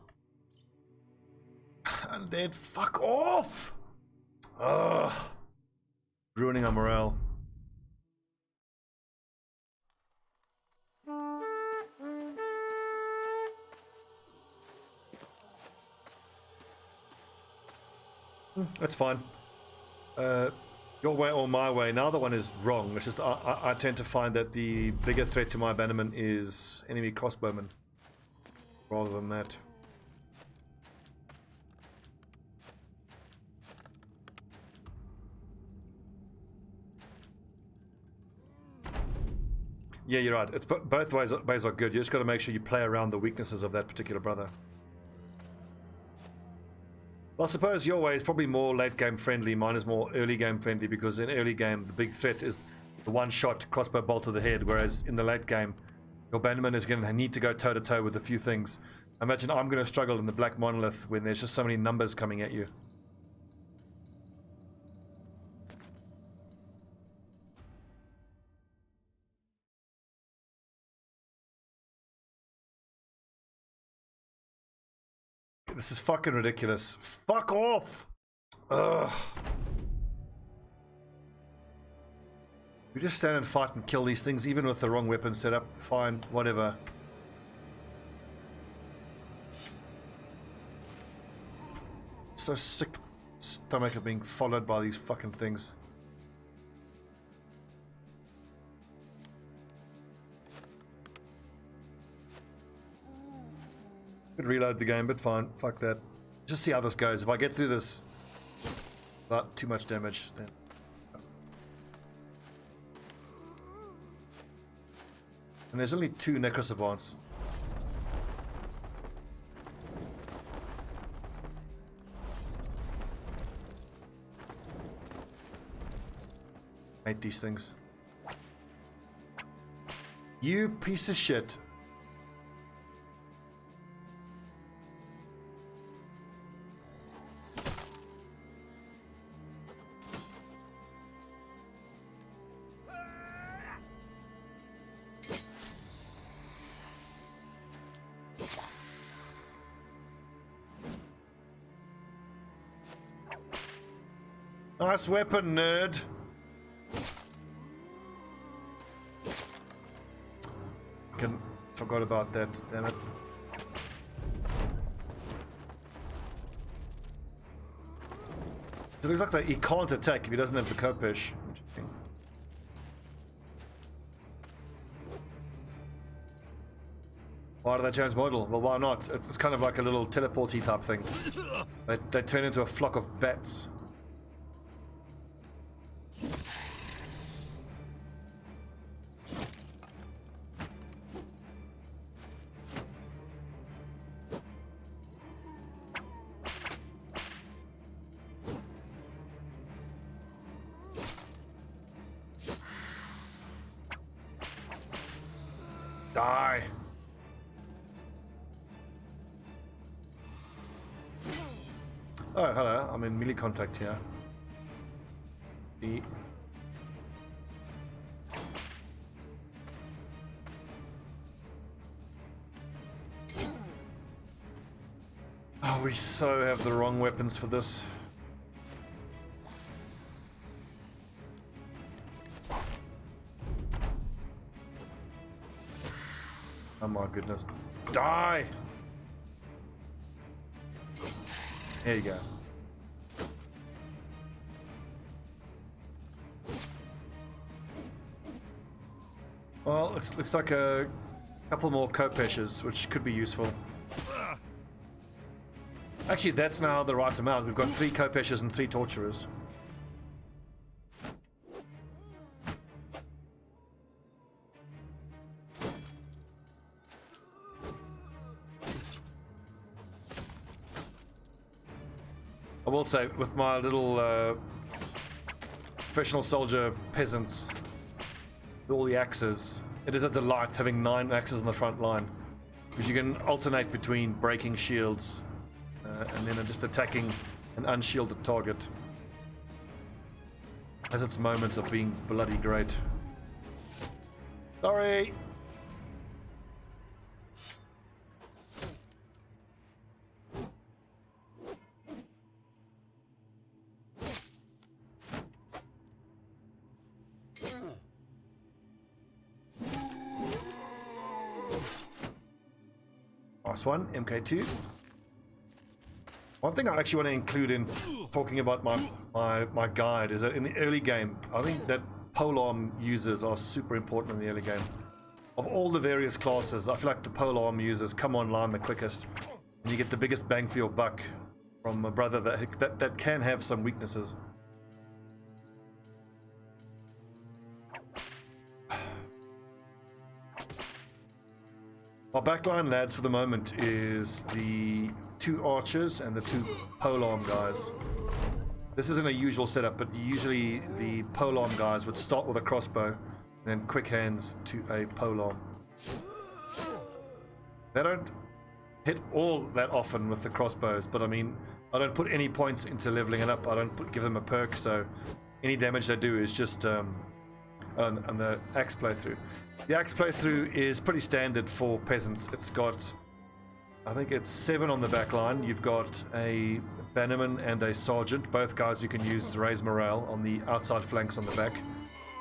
Undead, fuck off! Ugh. Ruining our morale. That's fine. Your way or my way. Neither one is wrong. It's just I tend to find that the bigger threat to my bannerman is enemy crossbowmen rather than that. Yeah, you're right. It's both ways are good. You just got to make sure you play around the weaknesses of that particular brother. Well, I suppose your way is probably more late game friendly. Mine is more early game friendly because in early game the big threat is the one shot crossbow bolt to the head, whereas in the late game your bannerman is going to need to go toe to toe with a few things. Imagine I'm going to struggle in the Black Monolith when there's just so many numbers coming at you. This is fucking ridiculous. Fuck off! Ugh. We just stand and fight and kill these things, even with the wrong weapon setup. Fine, whatever. So sick stomach of being followed by these fucking things. Could reload the game, but fine. Fuck that. Just see how this goes. If I get through this without too much damage, then... And there's only 2 necro savants. Hate these things. You piece of shit. Nice weapon, nerd. Forgot about that, damn it. It looks like that he can't attack if he doesn't have the Kopesh. Interesting. Why did they change model? Well, why not? It's kind of like a little teleporty type thing. They turn into a flock of bats. Die. Oh, hello. I'm in melee contact here. B. Oh, we so have the wrong weapons for this. Oh my goodness. Die! There you go. Well, looks like a couple more Kopeshes, which could be useful. Actually, that's now the right amount. We've got 3 Kopeshes and 3 Torturers. I will say, with my little professional soldier peasants, with all the axes, it is a delight having 9 axes on the front line, because you can alternate between breaking shields and then just attacking an unshielded target. Has its moments of being bloody great. Sorry! Nice one, MK2. One thing I actually want to include in talking about my guide is that in the early game, I think that polearm users are super important in the early game. Of all the various classes, I feel like the polearm users come online the quickest, and you get the biggest bang for your buck from a brother that can have some weaknesses. Our backline, lads, for the moment is the 2 archers and the 2 polearm guys. This isn't a usual setup, but usually the polearm guys would start with a crossbow and then quick hands to a polearm. They don't hit all that often with the crossbows, but I mean, I don't put any points into leveling it up. I don't give them a perk, so any damage they do is just on the axe playthrough. The axe playthrough is pretty standard for peasants. It's got, I think it's 7 on the back line. You've got a bannerman and a sergeant, both guys you can use to raise morale on the outside flanks on the back,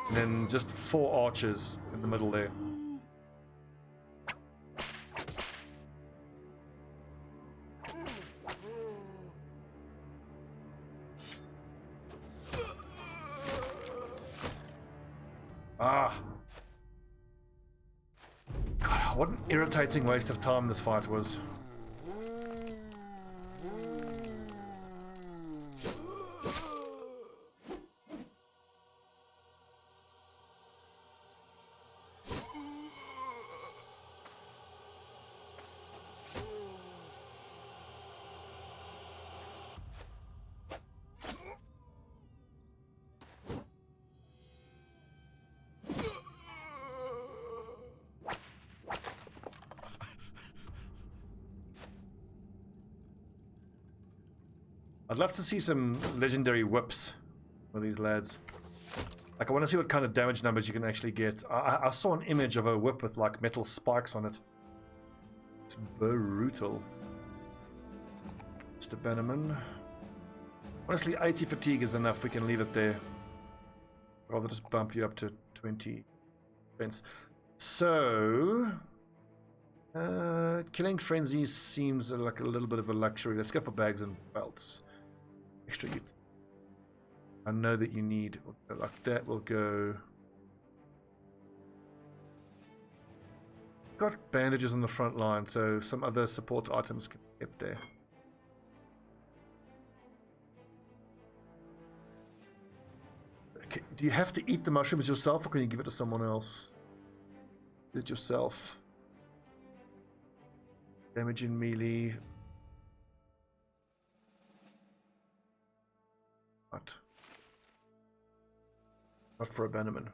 and then just 4 archers in the middle there. Ah. God, what an irritating waste of time this fight was. I'd love to see some legendary whips for these lads. Like, I want to see what kind of damage numbers you can actually get. I saw an image of a whip with like metal spikes on it. It's brutal. Mr. Bannerman. Honestly, 80 fatigue is enough. We can leave it there. I'd rather just bump you up to 20 defense. So, killing frenzies seems like a little bit of a luxury. Let's go for bags and belts. Extra youth. I know that you need, like that will go. Got bandages on the front line, so some other support items can be kept there. Okay, do you have to eat the mushrooms yourself, or can you give it to someone else? Do it yourself. Damage in melee. What? Not for a bannerman.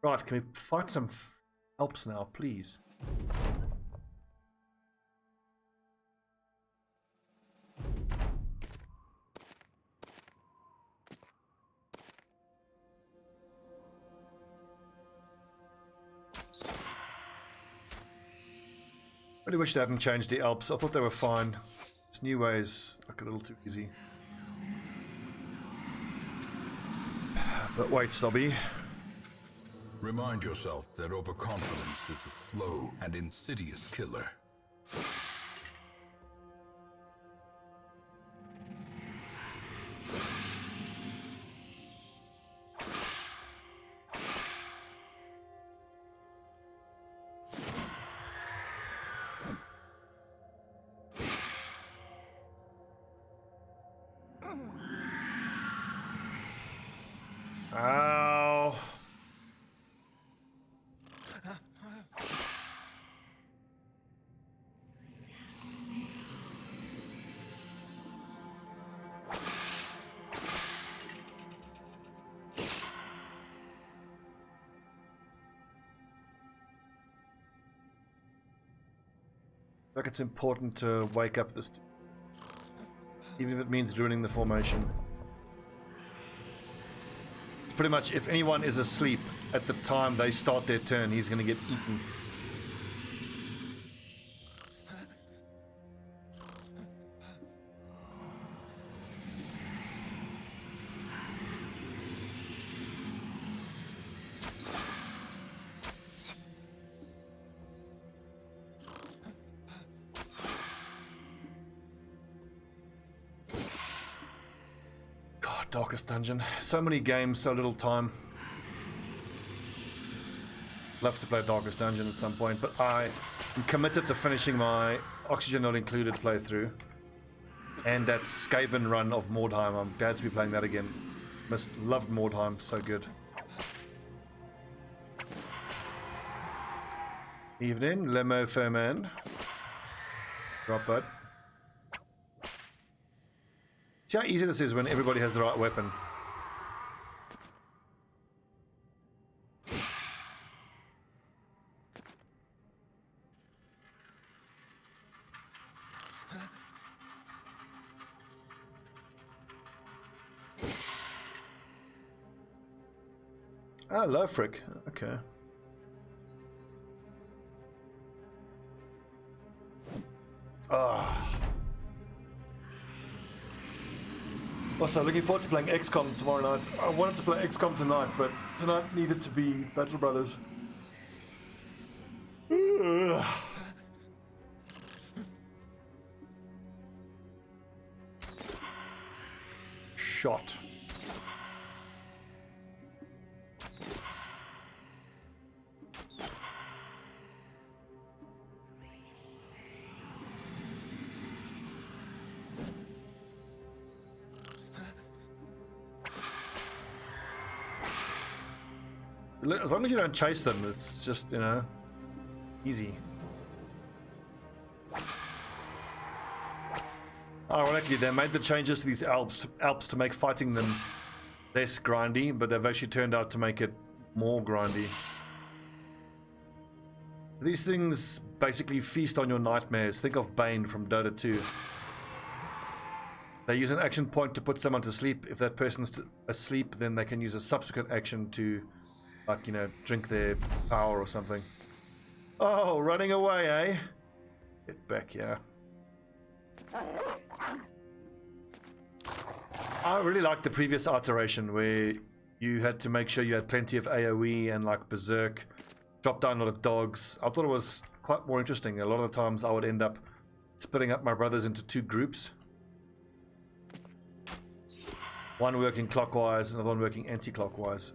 Right, can we fight some helps now, please? Really wish they hadn't changed the Alps. I thought they were fine. This new way is like a little too easy. But wait, Stobbie. Remind yourself that overconfidence is a slow and insidious killer. Ow. Like, it's important to wake up this, even if it means ruining the formation. Pretty much, if anyone is asleep at the time they start their turn, he's going to get eaten. Darkest Dungeon. So many games, so little time. Love to play Darkest Dungeon at some point, but I am committed to finishing my Oxygen Not Included playthrough and that Skaven run of Mordheim. I'm glad to be playing that again. Loved Mordheim, so good. Evening, Lemo Fairman. Drop bud. See how easy this is when everybody has the right weapon. Ah, low frick. Okay. Ah. Also, looking forward to playing XCOM tomorrow night. I wanted to play XCOM tonight, but tonight needed to be Battle Brothers. Shot. As long as you don't chase them, it's just, you know, easy. Ironically, they made the changes to these Alps to make fighting them less grindy, but they've actually turned out to make it more grindy. These things basically feast on your nightmares. Think of Bane from Dota 2. They use an action point to put someone to sleep. If that person's asleep, then they can use a subsequent action to, like, you know, drink their power or something. Oh, running away, eh? Get back here. I really liked the previous iteration where you had to make sure you had plenty of AoE and like berserk, drop down a lot of dogs. I thought it was quite more interesting. A lot of the times I would end up splitting up my brothers into two groups. One working clockwise, another one working anti-clockwise.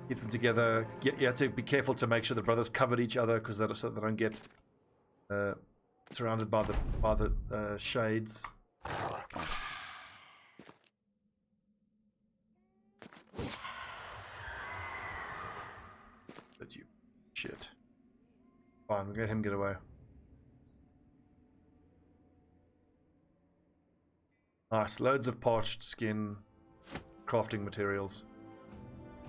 Get them together. You have to be careful to make sure the brothers covered each other because so they don't get surrounded by the shades. But you shit. Fine, we'll let him get away. Nice, loads of parched skin, crafting materials.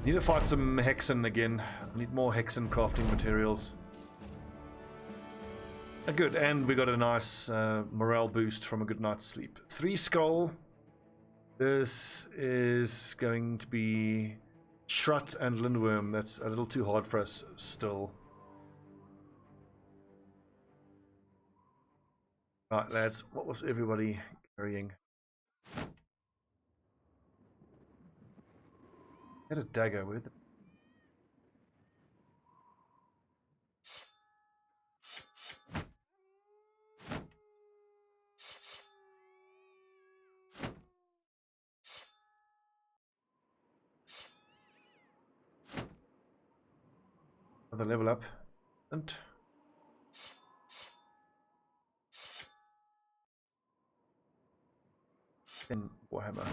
Need to fight some hexen again. I need more hexen crafting materials. Good, and we got a nice morale boost from a good night's sleep. 3 skull. This is going to be Shrut and Lindworm. That's a little too hard for us still. Right, lads, what was everybody carrying? I had a dagger with it. Another level up. And then Warhammer.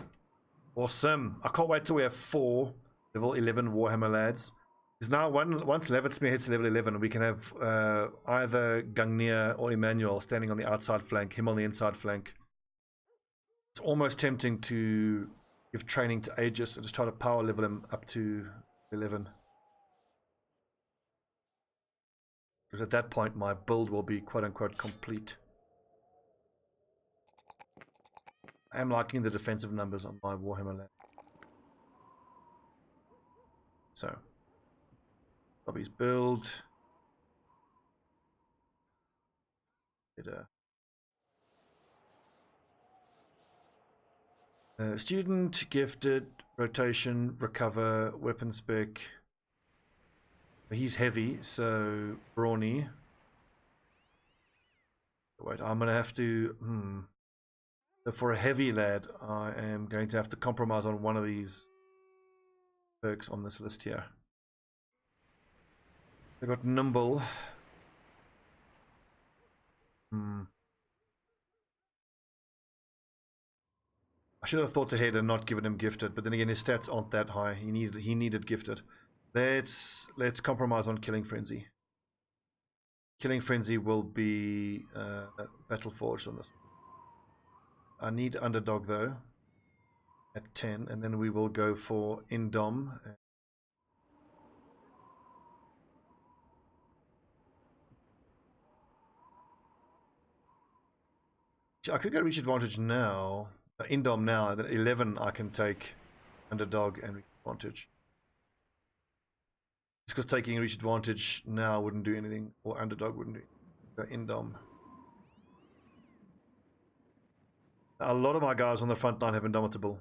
Awesome. I can't wait till we have 4 level 11 Warhammer lads. Because now once Levitsmere hits level 11, we can have either Gungnir or Emmanuel standing on the outside flank, him on the inside flank. It's almost tempting to give training to Aegis and just try to power level him up to 11. Because at that point my build will be quote unquote complete. I am liking the defensive numbers on my Warhammer lad. So, Stobbie's build. Student, gifted, rotation, recover, weapon spec. He's heavy, so brawny. Wait, I'm gonna have to. So for a heavy lad, I am going to have to compromise on one of these perks on this list here. I got nimble. I should have thought ahead and not given him gifted, but then again his stats aren't that high. He needed gifted. Let's compromise on killing frenzy. Killing frenzy will be battle forged on this. I need underdog though at 10, and then we will go for indom. I could go reach advantage now. Indom now, and then 11 I can take underdog and reach advantage. Just because taking reach advantage now wouldn't do anything, or underdog wouldn't do anything. Indom. A lot of my guys on the front line have indomitable.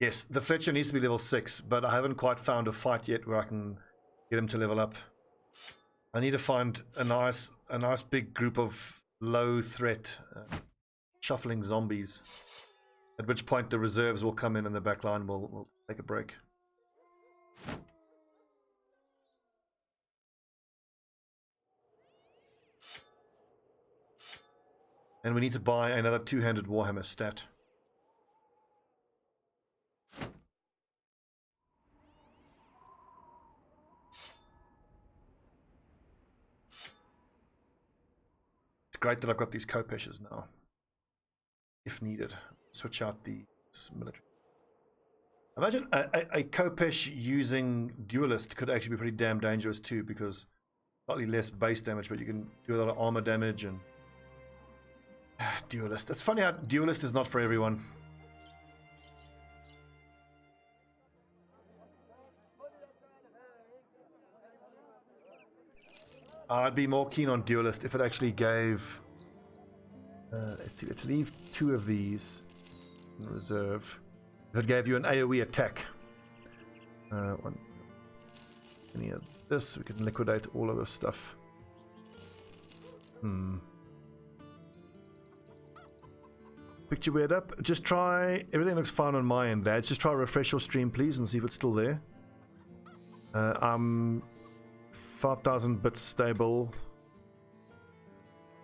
Yes, the Fletcher needs to be level 6, but I haven't quite found a fight yet where I can get him to level up. I need to find a nice big group of low threat shuffling zombies. At which point the reserves will come in and the back line will take a break. And we need to buy another two-handed Warhammer stat. It's great that I've got these Kopeshes now. If needed. Switch out the It's military. Imagine a Kopesh using Duelist could actually be pretty damn dangerous too, because slightly less base damage, but you can do a lot of armor damage and Duelist. It's funny how Duelist is not for everyone. I'd be more keen on Duelist if it actually gave... let's see, let's leave 2 of these in reserve. If it gave you an AoE attack. Any of this, we can liquidate all of this stuff. Picture weird up. Just try... Everything looks fine on my end, lads. Just try refresh your stream, please, and see if it's still there. I'm 5,000 bits stable.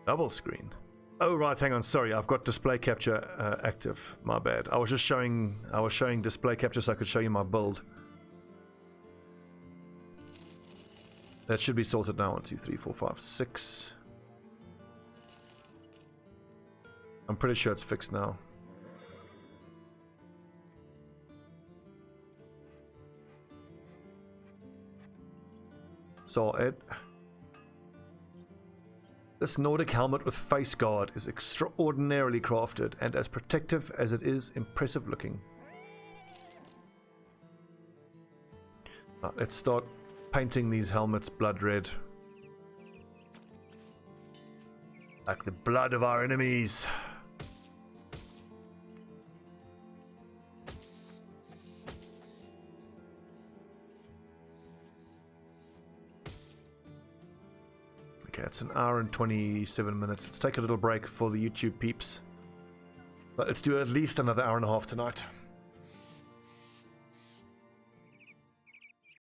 Double screen. Oh right, hang on. Sorry, I've got display capture active. My bad. I was just showing. I was showing display capture so I could show you my build. That should be sorted now. 1, 2, 3, 4, 5, 6. I'm pretty sure it's fixed now. So Ed. This Nordic helmet with face guard is extraordinarily crafted and as protective as it is impressive looking. Right, let's start painting these helmets blood red. Like the blood of our enemies. Okay, it's 1 hour and 27 minutes. Let's take a little break for the YouTube peeps. But let's do at least another hour and a half tonight.